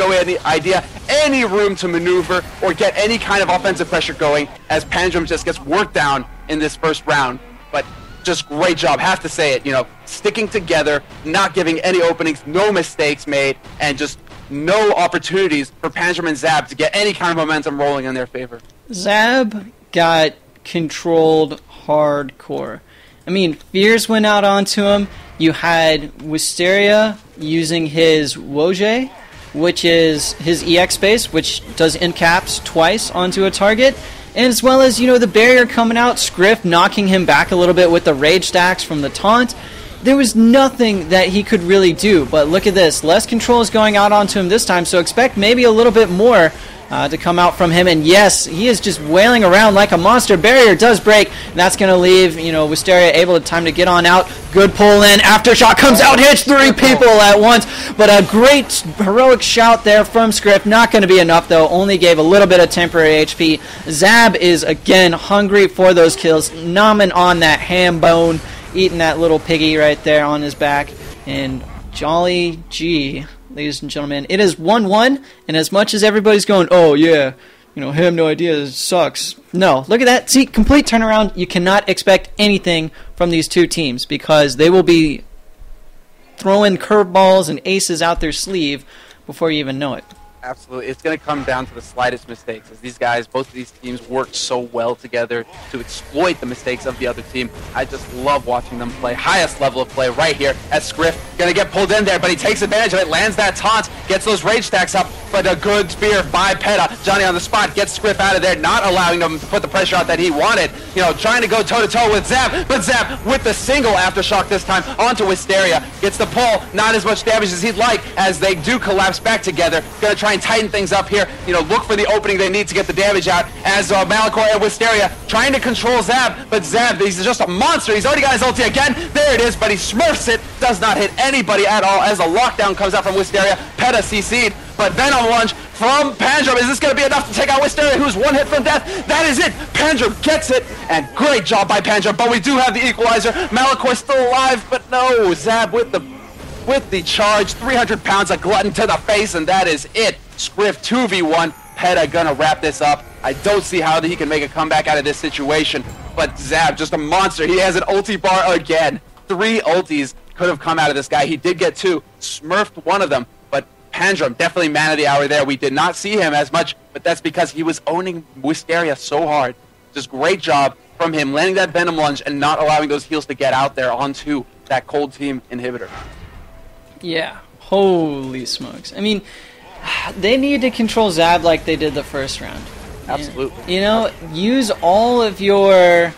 any room to maneuver or get any kind of offensive pressure going, as Pandrum just gets worked down in this first round. But just great job, have to say it, you know, sticking together, not giving any openings, no mistakes made, and just no opportunities for Pandrum and Zab to get any kind of momentum rolling in their favor. Zab got controlled hardcore. I mean, Fears went out onto him. You had Wisteria using his Woje, which is his EX base, which does incaps twice onto a target. And as well as, you know, the barrier coming out, Scriff knocking him back a little bit with the rage stacks from the taunt. There was nothing that he could really do. But look at this. Less control is going out onto him this time, so expect maybe a little bit more to come out from him. And yes, he is just wailing around like a monster. Barrier does break, and that's going to leave, you know, Wisteria able to time to get on out. Good pull in. Aftershock comes out, hits 3 people at once. But a great heroic shout there from Scriff. Not going to be enough, though. Only gave a little bit of temporary HP. Zab is, again, hungry for those kills. Nomming on that ham bone, eating that little piggy right there on his back. And Jolly G, ladies and gentlemen, it is 1-1, and as much as everybody's going, oh yeah, you know, have no idea, this sucks. No, look at that. See, complete turnaround. You cannot expect anything from these two teams because they will be throwing curveballs and aces out their sleeve before you even know it. Absolutely. It's going to come down to the slightest mistakes, as these guys, both of these teams, worked so well together to exploit the mistakes of the other team. I just love watching them play. Highest level of play right here as Scriff going to get pulled in there, but he takes advantage of it, lands that taunt, gets those rage stacks up, but a good spear by Peta. Johnny on the spot gets Scriff out of there, not allowing him to put the pressure out that he wanted. You know, trying to go toe-to-toe with Zap, but Zap with the single Aftershock this time onto Wisteria. Gets the pull, not as much damage as he'd like, as they do collapse back together. Going to try and tighten things up here, you know, look for the opening they need to get the damage out, as Malachor and Wisteria trying to control Zab, but Zab, he's just a monster. He's already got his ulti again. There it is, but he smurfs it, does not hit anybody at all, as a lockdown comes out from Wisteria. Peta CC'd, but Venom Lunge from Pandrum. Is this going to be enough to take out Wisteria, who's one hit from death? That is it. Pandrum gets it, and great job by Pandrum, but we do have the equalizer. Malachor still alive, but no, Zab with the charge, 300 pounds of glutton to the face, and that is it. Scriff 2v1. Peta gonna wrap this up. I don't see how he can make a comeback out of this situation, but Zab, just a monster. He has an ulti bar again. 3 ultis could have come out of this guy. He did get 2, smurfed one of them, but Pandrum, definitely man of the hour there. We did not see him as much, but that's because he was owning Wisteria so hard. Just great job from him, landing that Venom Lunge and not allowing those heals to get out there onto that cold team inhibitor. Yeah, holy smokes. I mean, they need to control Zab like they did the first round. Absolutely. You know, use all of your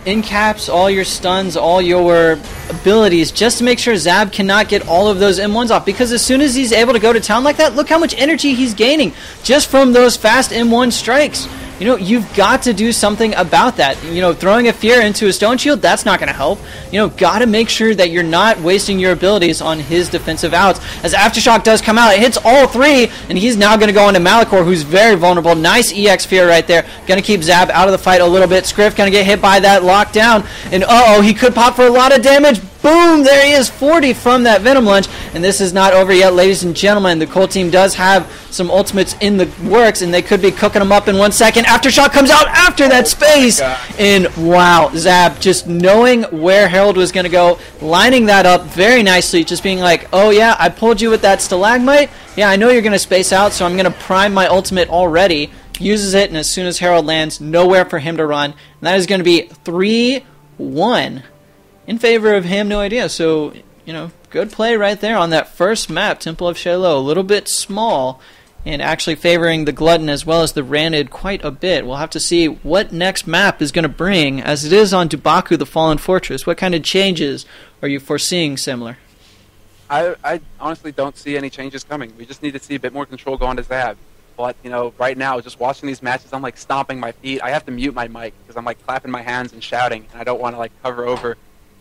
incaps, all your stuns, all your abilities just to make sure Zab cannot get all of those M1s off, because as soon as he's able to go to town like that, look how much energy he's gaining just from those fast M1 strikes. You know, you've got to do something about that. You know, throwing a fear into a stone shield, that's not going to help. You know, got to make sure that you're not wasting your abilities on his defensive outs. As Aftershock does come out, it hits all 3, and he's now going to go into Malachor, who's very vulnerable. Nice EX fear right there. Going to keep Zab out of the fight a little bit. Scriff going to get hit by that lockdown, and uh-oh, he could pop for a lot of damage. Boom! There he is, 40 from that Venom Lunge, and this is not over yet, ladies and gentlemen. The Cold team does have some ultimates in the works, and they could be cooking them up in 1 second. Aftershock comes out after that space, and wow, Zab just knowing where Herald was going to go, lining that up very nicely, just being like, oh yeah, I pulled you with that stalagmite. Yeah, I know you're going to space out, so I'm going to prime my ultimate already. uses it, and as soon as Herald lands, nowhere for him to run. And that is going to be 3-1 in favor of him, no idea. So, good play right there on that first map, Temple of Shiloh. A little bit small, and actually favoring the Glutton as well as the Ranid quite a bit. We'll have to see what next map is going to bring, as it is on Dubaku, the Fallen Fortress. What kind of changes are you foreseeing, Similar? I honestly don't see any changes coming. We just need to see a bit more control go on to Zab. But, right now, just watching these matches, I'm, stomping my feet. I have to mute my mic because I'm, clapping my hands and shouting, and I don't want to, cover over,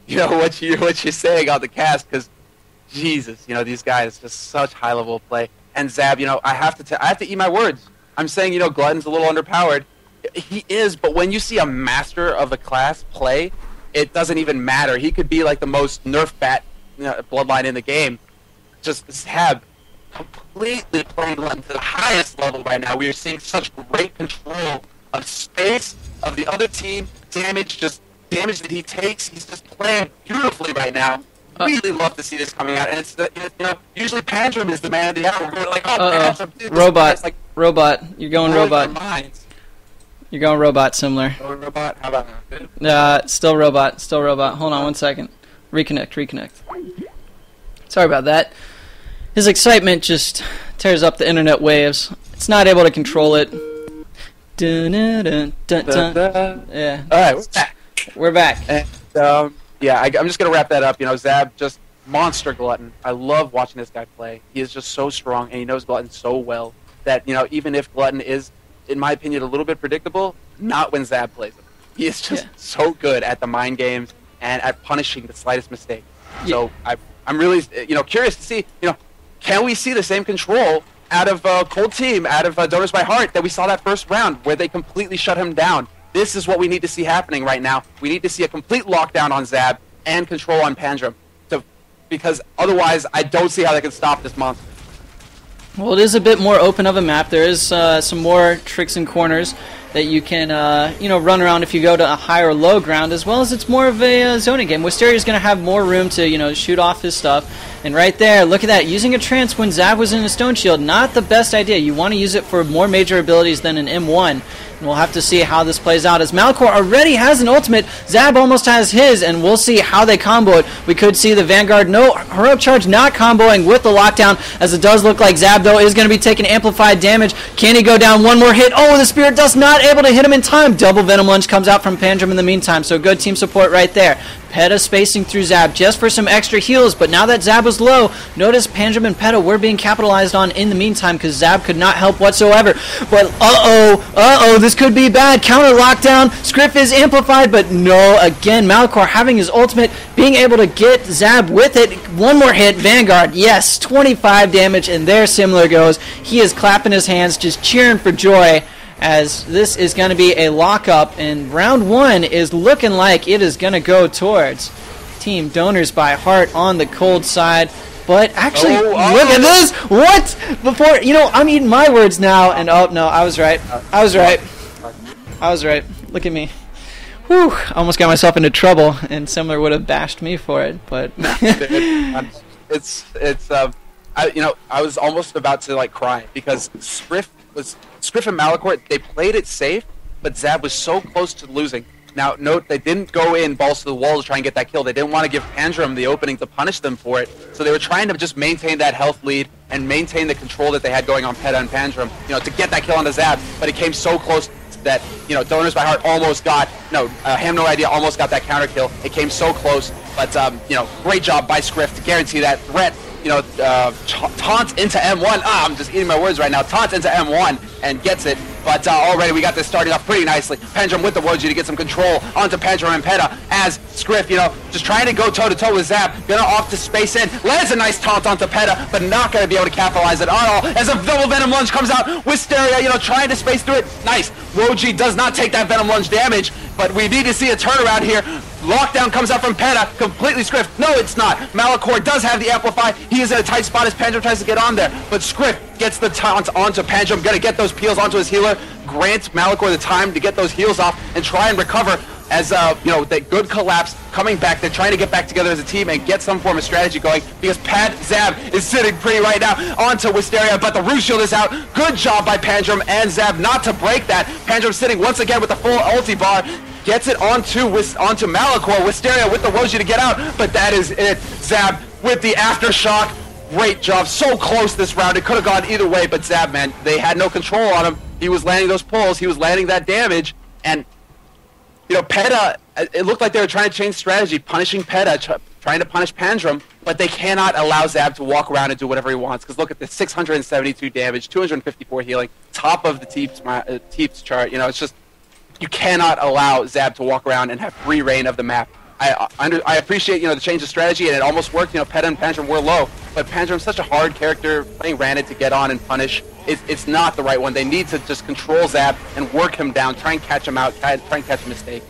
what you're saying on the cast because, Jesus, these guys, just such high-level play. And Zab, I have to eat my words. I'm saying, Glutton's a little underpowered. He is, but when you see a master of the class play, it doesn't even matter. He could be the most nerf bat bloodline in the game. Just Zab completely playing Glutton to the highest level right now. We are seeing such great control of space, of the other team, damage that he takes. He's just playing beautifully right now. Really love to see this coming out, and it's usually Pandrum is the man of the hour. We're like, Pandrum, dude, robot, you're going robot. You're going robot, Similar. Going robot. How about that? Still robot. Hold on 1 second. Reconnect. Sorry about that. His excitement just tears up the internet waves. It's not able to control it. Yeah. All right, we're back. And, yeah, I'm just going to wrap that up. Zab, just monster Glutton. I love watching this guy play. He is just so strong, and he knows Glutton so well that, even if Glutton is, in my opinion, a little bit predictable, not when Zab plays him. He is just so good at the mind games and at punishing the slightest mistake. So I'm really, curious to see, can we see the same control out of Cold Team, out of Donors by Heart that we saw that first round where they completely shut him down? This is what we need to see happening right now. We need to see a complete lockdown on Zab and control on Pandrum, because otherwise I don't see how they can stop this monster. Well, it is a bit more open of a map. There is some more tricks and corners that you can run around if you go to a high or low ground, as well as it's more of a zoning game. Wisteria is going to have more room to shoot off his stuff. And right there, look at that, using a trance when Zab was in a stone shield, not the best idea. You want to use it for more major abilities than an M1. And we'll have to see how this plays out, as Malcor already has an ultimate. Zab almost has his, and we'll see how they combo it. We could see the Vanguard, no, heroic charge not comboing with the lockdown, as it does look like Zab, though, is going to be taking amplified damage. Can he go down? One more hit. Oh, the Spirit Dust not able to hit him in time. Double Venom Lunge comes out from Pandrum in the meantime, so good team support right there. Peta spacing through Zab just for some extra heals, but now that Zab was low, notice Pandrum and Peta were being capitalized on in the meantime because Zab could not help whatsoever. But this could be bad. Counter lockdown. Scriff is amplified, but no, again, Malcor having his ultimate, being able to get Zab with it. One more hit, Vanguard, yes, 25 damage, and there Similar goes. He is clapping his hands, just cheering for joy, as this is going to be a lockup, and round one is looking like it is going to go towards Team Donors by Heart on the cold side. But actually, look at this! What? Before, I'm eating my words now, and no, I was right. Look at me. Whew, I almost got myself into trouble, and Similar would have bashed me for it, but... I was almost about to, cry, because Scriff and Malachor, they played it safe, but Zab was so close to losing. Now, note, they didn't go in balls to the wall to try and get that kill. They didn't want to give Pandrum the opening to punish them for it, so they were trying to just maintain that health lead and maintain the control that they had going on Peta and Pandrum, to get that kill on the Zab, but it came so close that, Donors by Heart almost got, Ham No Idea almost got that counter kill. It came so close, but, great job by Scriff to guarantee that threat. Taunts into M1. I'm just eating my words right now. Taunts into M1 and gets it. But already we got this starting off pretty nicely. Pandrum with the Woji to get some control onto Pandrum and Peta as Scriff, just trying to go toe-to-toe with Zab. Gonna off to space in. Lands a nice taunt onto Peta, but not gonna be able to capitalize it at all as a double Venom Lunge comes out. Wisteria, trying to space through it. Nice. Woji does not take that Venom Lunge damage, but we need to see a turnaround here. Lockdown comes out from Peta, completely Scriff. No, it's not. Malachor does have the Amplify. He is in a tight spot as Pandrum tries to get on there, but Scriff gets the taunt onto Pandrum. Gonna get those peels onto his healer. Grant Malachor the time to get those heals off and try and recover. as that good collapse coming back. They're trying to get back together as a team and get some form of strategy going, because Zab is sitting pretty right now onto Wisteria, but the Root Shield is out. Good job by Pandrum and Zab not to break that. Pandrum sitting once again with the full ulti bar. Gets it onto Malachor. Wisteria with the Roshi to get out, but that is it. Zab with the Aftershock. Great job. So close this round. It could have gone either way, but Zab, man, they had no control on him. He was landing those pulls. He was landing that damage. And, Peta, it looked like they were trying to change strategy, punishing Peta, trying to punish Pandrum, but they cannot allow Zab to walk around and do whatever he wants, because look at this, 672 damage, 254 healing, top of the Teeps chart. It's just, you cannot allow Zab to walk around and have free reign of the map. I appreciate, the change of strategy, and it almost worked. Peta and Pandrum were low, but Pandrum's such a hard character, playing Ranid to get on and punish. It's not the right one. They need to just control Zab and work him down, try and catch him out, try and catch a mistake.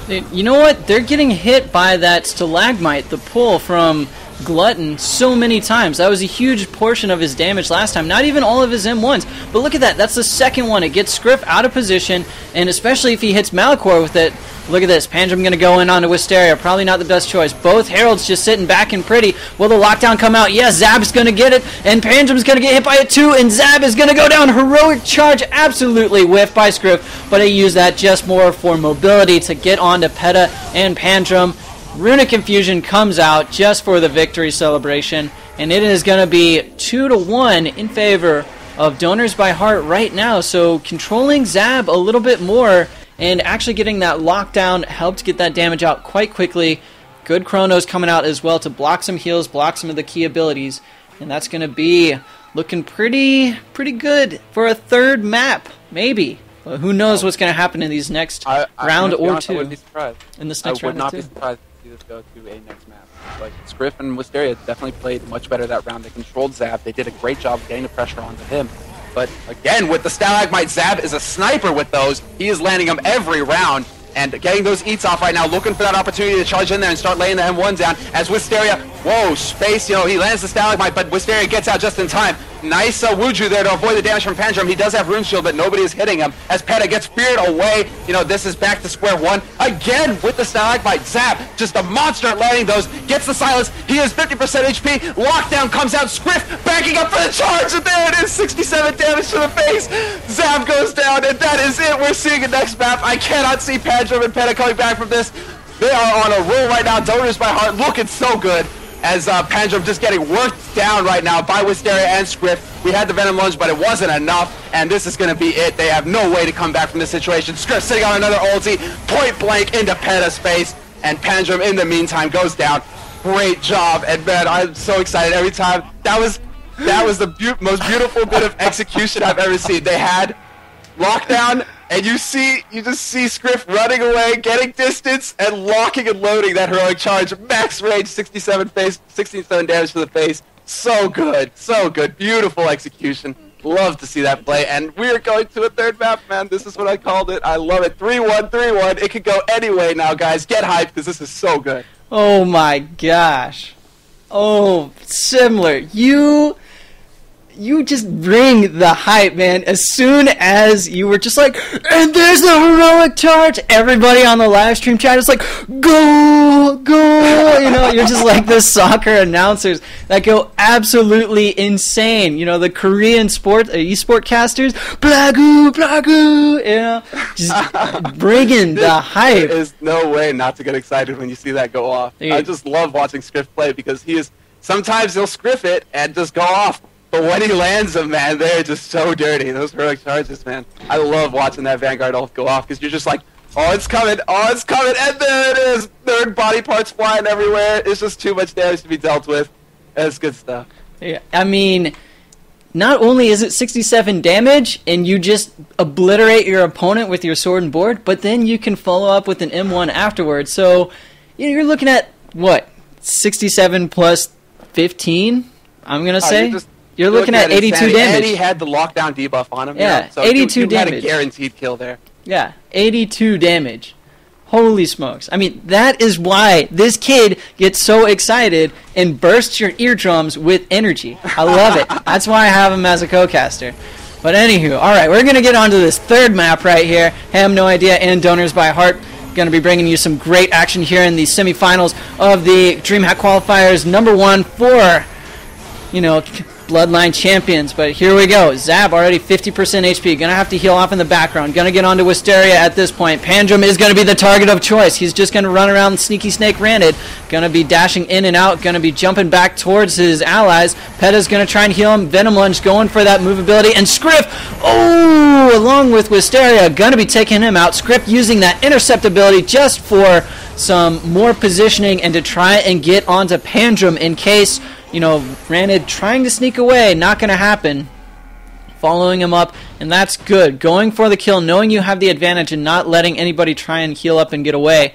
You know what? They're getting hit by that stalagmite, the pull from Glutton, so many times. That was a huge portion of his damage last time. Not even all of his M1s. But look at that. That's the second one. It gets Scriff out of position, and especially if he hits Malachor with it. Look at this. Pandrum going to go in onto Wisteria. Probably not the best choice. Both Heralds just sitting back and pretty. Will the lockdown come out? Yes, Zab's going to get it, and Pandrum's going to get hit by it too, and Zab is going to go down. Heroic charge, absolutely whiffed by Scriff, but I use that just more for mobility to get onto Peta and Pandrum. Runic Confusion comes out just for the victory celebration, and it is going to be 2-1 in favor of Donors by Heart right now. So controlling Zab a little bit more and actually getting that lockdown helped get that damage out quite quickly. Good Chronos coming out as well to block some heals, block some of the key abilities, and that's going to be looking pretty good for a third map, maybe. Well, who knows what's going to happen in these next round or two. I wouldn't be surprised. In this next round I would not be surprised to see this go to a next map. Like, Scriff and Wisteria definitely played much better that round. They controlled Zab. They did a great job getting the pressure onto him. But again, with the Stalagmite, Zab is a sniper with those. He is landing them every round and getting those eats off right now, looking for that opportunity to charge in there and start laying the M1 down. As Wisteria, whoa, space, he lands the Stalagmite, but Wisteria gets out just in time. Nice Wuju there to avoid the damage from Pandrum. He does have Rune Shield, but nobody is hitting him. As Peta gets feared away, this is back to square one. Again with the Stalagmite. Zab, just a monster at landing those. Gets the silence. He has 50% HP. Lockdown comes out. Scriff backing up for the charge, and there it is. 67 damage to the face. Zab goes down, and that is it. We're seeing a next map. I cannot see Pandrum and Peta coming back from this. They are on a roll right now. Donors by Heart looking so good. As Pandrum just getting worked down right now by Wisteria and Scriff. We had the Venom Lunge, but it wasn't enough, and this is going to be it. They have no way to come back from this situation. Scriff sitting on another ulti, point blank into Peta's face, and Pandrum in the meantime goes down. Great job, and man, I'm so excited every time. That was the most beautiful bit of execution I've ever seen. They had lockdown, and you just see Scriff running away, getting distance, and locking and loading that heroic charge. Max range, 67 damage to the face. So good, beautiful execution. Love to see that play, and we are going to a third map, man. This is what I called it. I love it. 3-1, 3-1. It could go any way now, guys. Get hyped, because this is so good. Oh my gosh. Oh, Similar. You just bring the hype, man. As soon as you were just like, and there's the heroic charge, everybody on the live stream chat is like, go, go. You're just like the soccer announcers that go absolutely insane. The Korean esport casters, blagu, blagu, just bringing the hype. There is no way not to get excited when you see that go off. Dude. I just love watching Scriff play because sometimes he'll Scriff it and just go off. But when he lands them, man, they're just so dirty. Those heroic charges, man. I love watching that Vanguard ult go off because you're just like, oh, it's coming, and there it is. Third body parts flying everywhere. It's just too much damage to be dealt with. That's good stuff. Yeah, I mean, not only is it 67 damage and you just obliterate your opponent with your sword and board, but then you can follow up with an M1 afterwards. So you're looking at, what, 67 plus 15, I'm going to say? You're looking at 82 damage. And he had the lockdown debuff on him. Yeah, so 82 damage. You had a guaranteed kill there. Yeah, 82 damage. Holy smokes. I mean, that is why this kid gets so excited and bursts your eardrums with energy. I love it. That's why I have him as a co-caster. But anywho, alright, we're going to get on to this third map right here. Have No Idea and Donors by Heart. Going to be bringing you some great action here in the semifinals of the Dreamhack Qualifiers #1 for, Bloodline champions. But here we go. Zab already 50% HP. Going to have to heal off in the background. Going to get onto Wisteria at this point. Pandrum is going to be the target of choice. He's just going to run around Sneaky Snake Ranted. Going to be dashing in and out. Going to be jumping back towards his allies. Petta's going to try and heal him. Venom Lunge going for that movability. And Scriff, along with Wisteria, going to be taking him out. Scriff using that intercept ability just for some more positioning and to try and get onto Pandrum in case, Ranted trying to sneak away, not going to happen. Following him up, and that's good. Going for the kill, knowing you have the advantage and not letting anybody try and heal up and get away.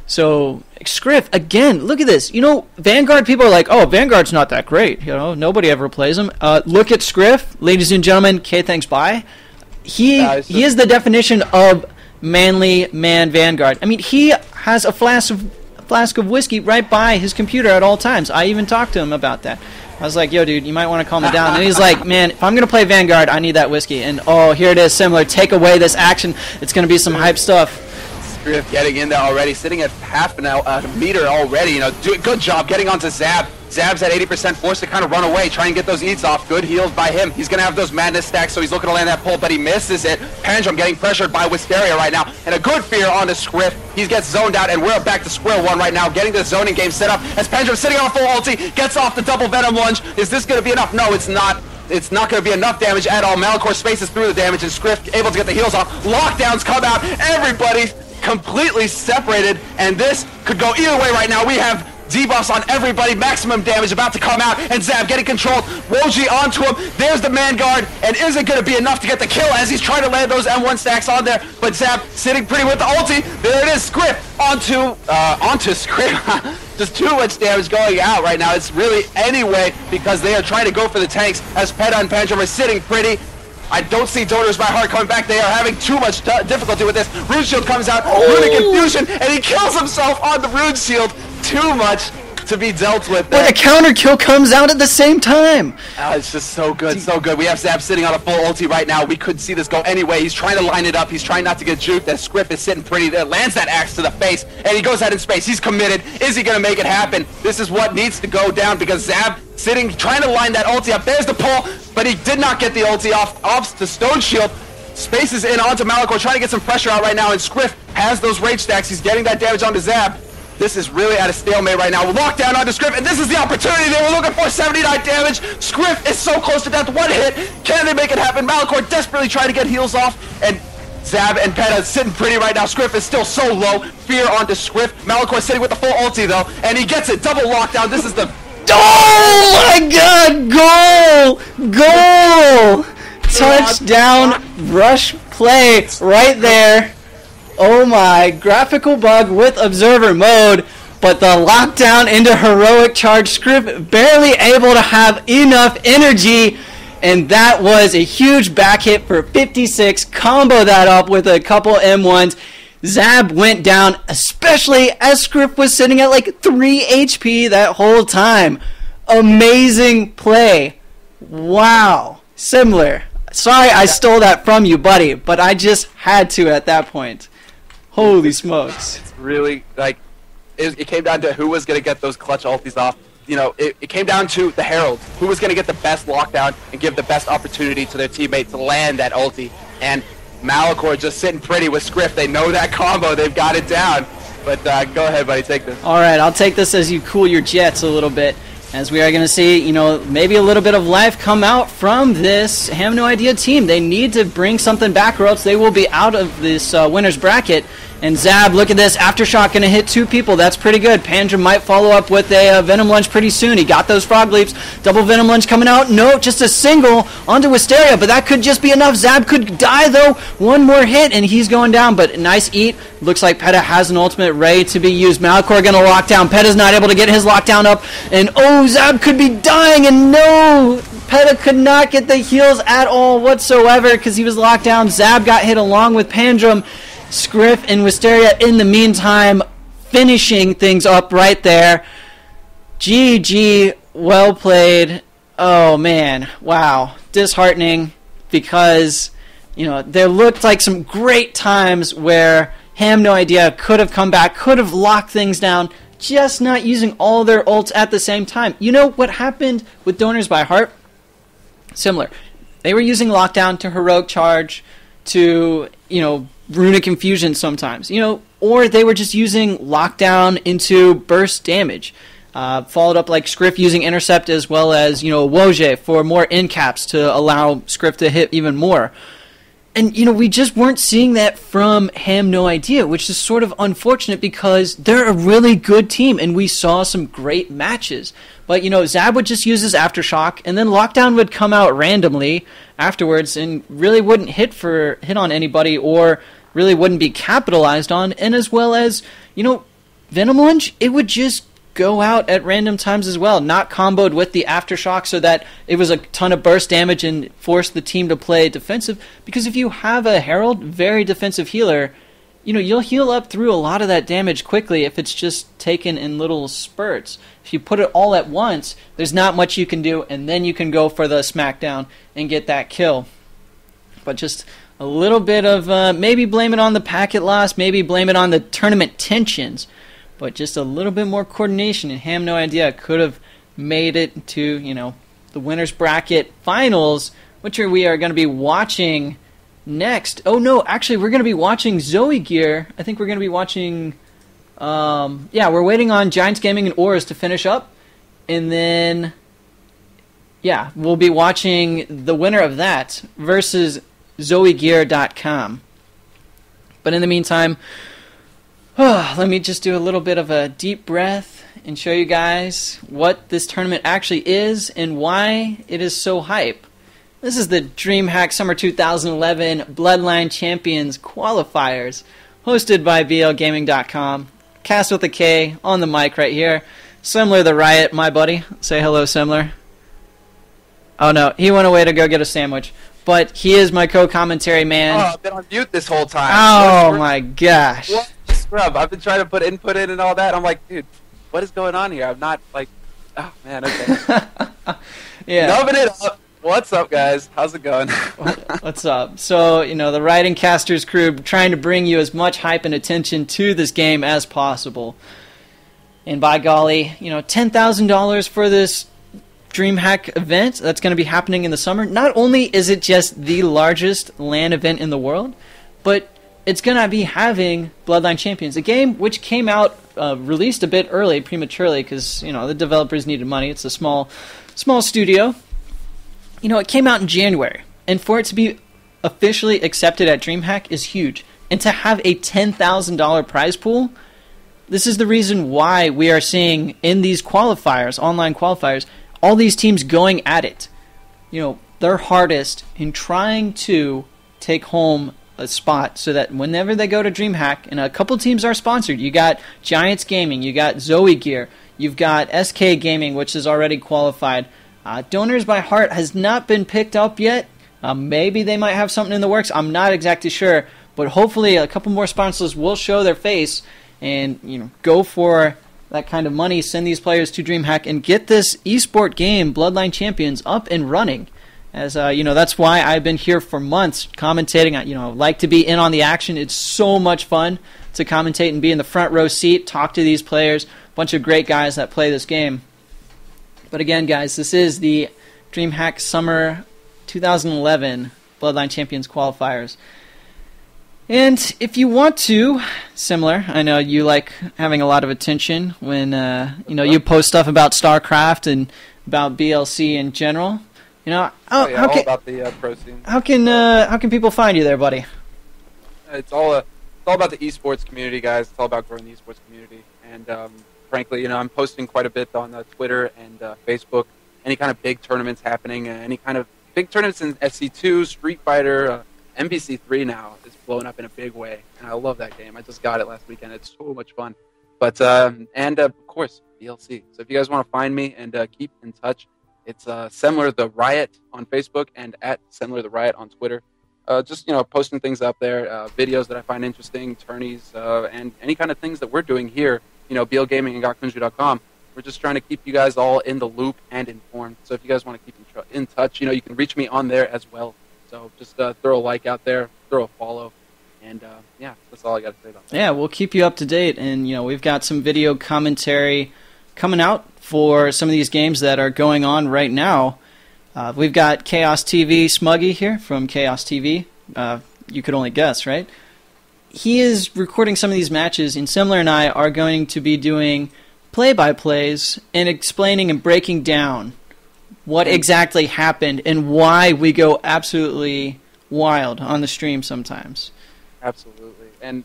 So, Scriff, again, look at this. Vanguard people are like, oh, Vanguard's not that great. Nobody ever plays him. Look at Scriff, ladies and gentlemen. K, thanks, bye. He is the definition of manly man Vanguard. I mean, he has a flask of whiskey right by his computer at all times. I even talked to him about that. I was like, yo, dude, you might want to calm it down. And he's like, man, if I'm going to play Vanguard, I need that whiskey. And, here it is, similar. Take away this action. It's going to be some hype stuff. Scriff getting in there already, sitting at half a meter already. Good job getting onto Zab. Zab's at 80%, forced to kind of run away, try and get those eats off. Good heals by him. He's going to have those madness stacks, so he's looking to land that pull, but he misses it. Pandrum getting pressured by Wisteria right now, and a good fear onto Scriff. He gets zoned out, and we're back to square one right now, getting the zoning game set up as Pandrum sitting on a full ulti, gets off the double Venom Lunge. Is this going to be enough? No, it's not. It's not going to be enough damage at all. Malachor spaces through the damage, and Scriff able to get the heals off. Lockdowns come out. Everybody's completely separated, and this could go either way right now. We have debuffs on everybody, maximum damage about to come out, and Zab getting controlled. Roji onto him. There's the Manguard, and is it going to be enough to get the kill as he's trying to land those M1 stacks on there? But Zab sitting pretty with the ulti. There it is. Scriff onto Scriff. Just too much damage going out right now. It's really anyway because they are trying to go for the tanks as Peta and Pandrum are sitting pretty. I don't see Donors by Heart coming back. They are having too much difficulty with this. Rune Shield comes out, Runic Infusion, and he kills himself on the Rune Shield. Too much to be dealt with there. But a counter kill comes out at the same time. It's just so good, so good. We have Zab sitting on a full ulti right now. We could see this go anyway. He's trying to line it up. He's trying not to get juked. That Scriff is sitting pretty there. Lands that axe to the face, and he goes out in space. He's committed. Is he going to make it happen? This is what needs to go down because Zab sitting, trying to line that ulti up. There's the pull, but he did not get the ulti off to Stone Shield. Spaces in onto Malachor, trying to get some pressure out right now, and Scriff has those rage stacks. He's getting that damage onto Zab. This is really at a stalemate right now. Lockdown onto Scriff, and this is the opportunity they were looking for. 79 damage. Scriff is so close to death. One hit. Can they make it happen? Malachor desperately trying to get heals off, and Zab and Peta sitting pretty right now. Scriff is still so low. Fear onto Scriff. Malachor sitting with the full ulti, though, and he gets it. Double lockdown. This is the... Oh, my God! Goal! Touchdown, rush play right there. Oh my, graphical bug with observer mode, but the lockdown into heroic charge. Scriff barely able to have enough energy, and that was a huge back hit for 56. Combo that up with a couple M1s. Zab went down, especially as Scriff was sitting at like 3 HP that whole time. Amazing play. Wow. Similar. Sorry I stole that from you, buddy, but I just had to at that point. Holy smokes. It's really, it came down to who was going to get those clutch ultis off. It came down to the Herald, who was going to get the best lockdown and give the best opportunity to their teammate to land that ulti. And Malachor just sitting pretty with Scriff. They know that combo. They've got it down. But go ahead, buddy. Take this. All right, I'll take this as you cool your jets a little bit. As we are going to see, maybe a little bit of life come out from this Have No Idea team. They need to bring something back or else they will be out of this winner's bracket. And Zab, look at this. Aftershock going to hit 2 people. That's pretty good. Pandrum might follow up with a Venom Lunge pretty soon. He got those Frog Leaps. Double Venom Lunge coming out. No, just a single onto Wisteria, but that could just be enough. Zab could die, though. One more hit, and he's going down, but nice eat. Looks like Peta has an ultimate ready to be used. Malachor going to lock down. Peta's not able to get his lockdown up, and Zab could be dying, and no! Peta could not get the heals at all whatsoever because he was locked down. Zab got hit along with Pandrum. Scriff and Wisteria in the meantime finishing things up right there. GG, well played. Oh man, wow, disheartening because there looked like some great times where Ham, no idea, could have come back, could have locked things down, just not using all their ults at the same time. You know what happened with Donors by Heart? Similar. They were using Lockdown to Heroic Charge to, Runic Infusion sometimes, or they were just using Lockdown into Burst Damage. Followed up like Scriff using Intercept as well as, Woj for more end caps to allow Scriff to hit even more. And, we just weren't seeing that from Ham No Idea, which is sort of unfortunate because they're a really good team and we saw some great matches. But, Zab would just use his Aftershock and then Lockdown would come out randomly afterwards and really wouldn't hit on anybody or really wouldn't be capitalized on. And as well as, Venom Lunge, it would just go out at random times as well, not comboed with the Aftershock so that it was a ton of burst damage and forced the team to play defensive. Because if you have a Herald, very defensive healer, you'll heal up through a lot of that damage quickly if it's just taken in little spurts. If you put it all at once, there's not much you can do, and then you can go for the smackdown and get that kill. But just a little bit of maybe blame it on the packet loss, maybe blame it on the tournament tensions. But just a little bit more coordination, and Ham No Idea could have made it to, the winner's bracket finals, which we are going to be watching next. Oh, no, actually, we're going to be watching Zoe Gear. I think we're going to be watching, we're waiting on Giants Gaming and Auras to finish up. And then, we'll be watching the winner of that versus ZoeGear.com. But in the meantime, let me just do a little bit of a deep breath and show you guys what this tournament actually is and why it is so hype. This is the Dreamhack Summer 2011 Bloodline Champions Qualifiers, hosted by BLGaming.com. Cast with a K on the mic right here. Semler the Riot, my buddy. Say hello, Semler. Oh no, he went away to go get a sandwich. But he is my co-commentary man. Oh, I've been on mute this whole time. Oh my gosh. What? Scrub. I've been trying to put input in and all that. I'm like, dude, what is going on here? I'm not like, oh man, okay. Yeah. Nubbing it up. What's up, guys? How's it going? What's up? So, the Writing Casters crew trying to bring you as much hype and attention to this game as possible. And by golly, $10,000 for this Dreamhack event that's going to be happening in the summer. Not only is it just the largest LAN event in the world, but it's going to be having Bloodline Champions, a game which came out, released a bit early, prematurely, because, the developers needed money. It's a small studio. It came out in January, and for it to be officially accepted at Dreamhack is huge. And to have a $10,000 prize pool, this is the reason why we are seeing in these qualifiers, online qualifiers, all these teams going at it. Their hardest in trying to take home a spot so that whenever they go to Dreamhack, and a couple teams are sponsored. You got Giants Gaming, you got Zoe Gear, you've got SK Gaming, which is already qualified. Donors by Heart has not been picked up yet. Maybe they might have something in the works. I'm not exactly sure, but hopefully a couple more sponsors will show their face and go for that kind of money, send these players to Dreamhack, and get this esport game, Bloodline Champions, up and running. As that's why I've been here for months commentating. I like to be in on the action. It's so much fun to commentate and be in the front row seat, talk to these players, a bunch of great guys that play this game. But again, guys, this is the Dreamhack Summer 2011 Bloodline Champions Qualifiers. And if you want to, Semler, I know you like having a lot of attention when you post stuff about StarCraft and about BLC in general. All about the pro scene. How can people find you there, buddy? It's all about the esports community, guys. It's all about growing the esports community, and frankly, I'm posting quite a bit on Twitter and Facebook. Any kind of big tournaments happening, any kind of big tournaments in SC2, Street Fighter, MBC3 now is blowing up in a big way, and I love that game. I just got it last weekend. It's so much fun. But of course, BLC. So if you guys want to find me and keep in touch, it's Semler the Riot on Facebook and at Semler the Riot on Twitter. Just posting things up there, videos that I find interesting, tourneys, and any kind of things that we're doing here. BL Gaming and Gakunju.com. We're just trying to keep you guys all in the loop and informed. So if you guys want to keep in touch, you can reach me on there as well. So just throw a like out there, throw a follow, And yeah, that's all I got to say about that. Yeah, we'll keep you up to date, and we've got some video commentary coming out for some of these games that are going on right now. We've got Chaos TV Smuggy here from Chaos TV. You could only guess, right? He is recording some of these matches, and Simler and I are going to be doing play-by-plays and explaining and breaking down what exactly happened and why we go absolutely wild on the stream sometimes. Absolutely. And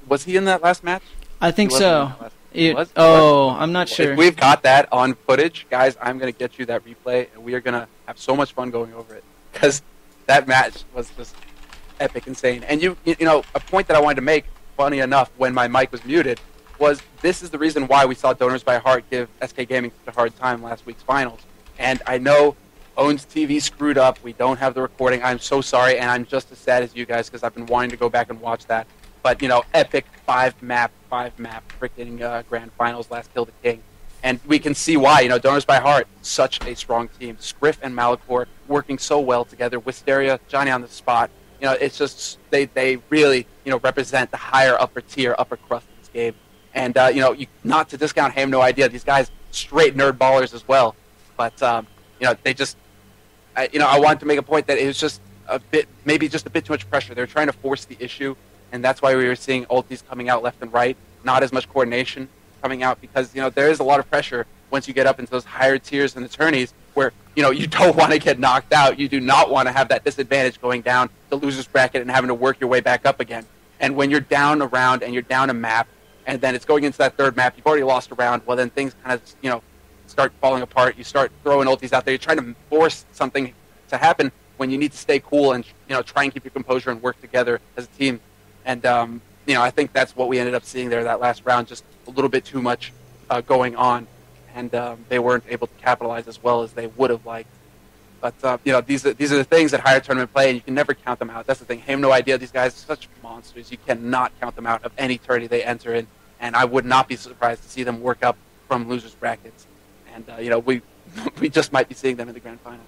was he in that last match? I think so. Was? I'm not sure. If we've got that on footage, guys, I'm going to get you that replay, and we are going to have so much fun going over it, because that match was just epic, insane. And a point that I wanted to make, funny enough, when my mic was muted, was this is the reason why we saw Donors by Heart give SK Gaming such a hard time last week's finals. And I know Owns TV screwed up. We don't have the recording. I'm so sorry, and I'm just as sad as you guys, because I've been wanting to go back and watch that. But, epic five-map freaking grand finals, last Kill the King. And we can see why, Donors by Heart, such a strong team. Scriff and Malachor working so well together. Wisteria, Johnny on the spot. It's just, they really, represent the higher upper tier, upper crust of this game. And, not to discount Ham No Idea, these guys, straight nerd ballers as well. But, they just, I wanted to make a point that it was just maybe just a bit too much pressure. They're trying to force the issue, and that's why we were seeing ultis coming out left and right, not as much coordination coming out, because, there is a lot of pressure once you get up into those higher tiers and attorneys where, you don't want to get knocked out. You do not want to have that disadvantage going down the loser's bracket and having to work your way back up again. And when you're down a round and you're down a map, and then it's going into that third map, you've already lost a round, well, then things kind of, start falling apart. You start throwing ultis out there. You're trying to force something to happen when you need to stay cool and, try and keep your composure and work together as a team. And, I think that's what we ended up seeing there that last round, just a little bit too much going on. And they weren't able to capitalize as well as they would have liked. But, these are the things that higher tournament play, and you can never count them out. That's the thing. Ham No Idea. These guys are such monsters. You cannot count them out of any tourney they enter in. And I would not be surprised to see them work up from losers brackets. And, we just might be seeing them in the grand final.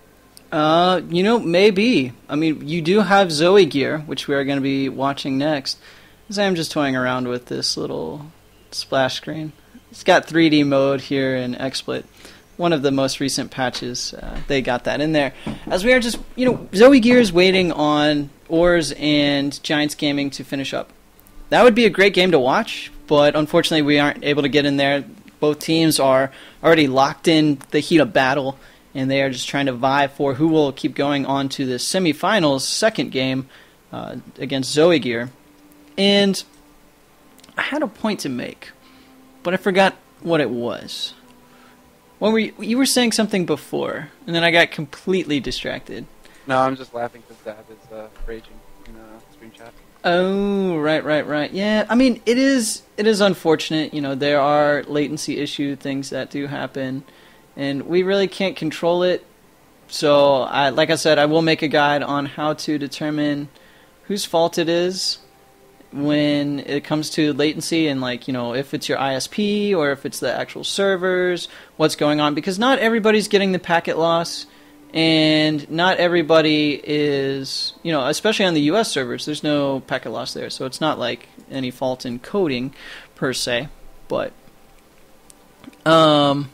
Maybe. I mean, you do have Zoe gear, which we are going to be watching next. As I'm just toying around with this little splash screen. It's got 3D mode here in XSplit. One of the most recent patches, they got that in there. As we are just, Zoe gear is waiting on Oars and Giants Gaming to finish up. That would be a great game to watch, but unfortunately we aren't able to get in there. Both teams are already locked in the heat of battle, and they are just trying to vie for who will keep going on to the semifinals second game against Zoe Gear. And I had a point to make, but I forgot what it was. You were saying something before, and then I got completely distracted. No, I'm just laughing because Dad is raging in the stream chat. Oh, right. Yeah, I mean, it is unfortunate. There are latency issue things that do happen, and we really can't control it. So, like I said, I will make a guide on how to determine whose fault it is when it comes to latency, and if it's your ISP or if it's the actual servers, what's going on, because not everybody's getting the packet loss. And not everybody is, especially on the US servers, there's no packet loss there. So it's not like any fault in coding per se. But, uh-oh.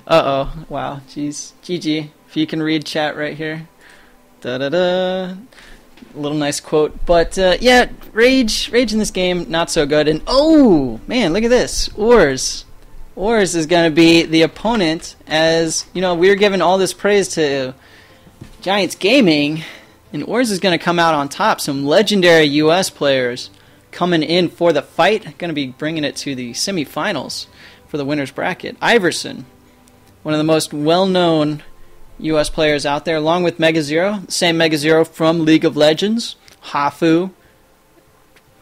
Wow. Jeez. GG. If you can read chat right here. Da-da-da. A little nice quote. But, yeah, Rage in this game, not so good. And, oh, man, look at this. Oars is going to be the opponent, as, we were giving all this praise to Giants Gaming, and Oars is going to come out on top. Some legendary U.S. players coming in for the fight, going to be bringing it to the semifinals for the winner's bracket. Iverson, one of the most well-known U.S. players out there, along with Mega Zero, same Mega Zero from League of Legends, Hafu,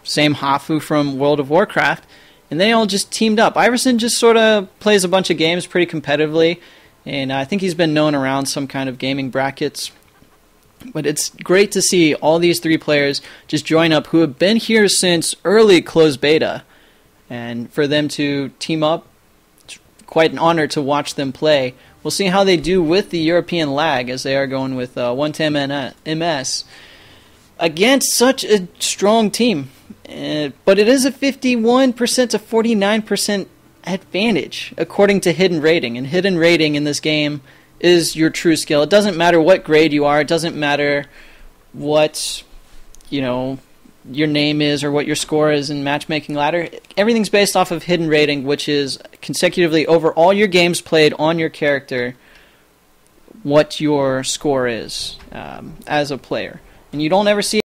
same Hafu from World of Warcraft. And they all just teamed up. Iverson just sort of plays a bunch of games pretty competitively, and I think he's been known around some kind of gaming brackets. But it's great to see all these three players just join up who have been here since early closed beta. And for them to team up, it's quite an honor to watch them play We'll see how they do with the European lag, as they are going with 110 MS against such a strong team. But it is a 51% to 49% advantage, according to hidden rating. And hidden rating in this game is your true skill. It doesn't matter what grade you are. It doesn't matter what, your name is or what your score is in matchmaking ladder. Everything's based off of hidden rating, which is consecutively over all your games played on your character, what your score is as a player. And you don't ever see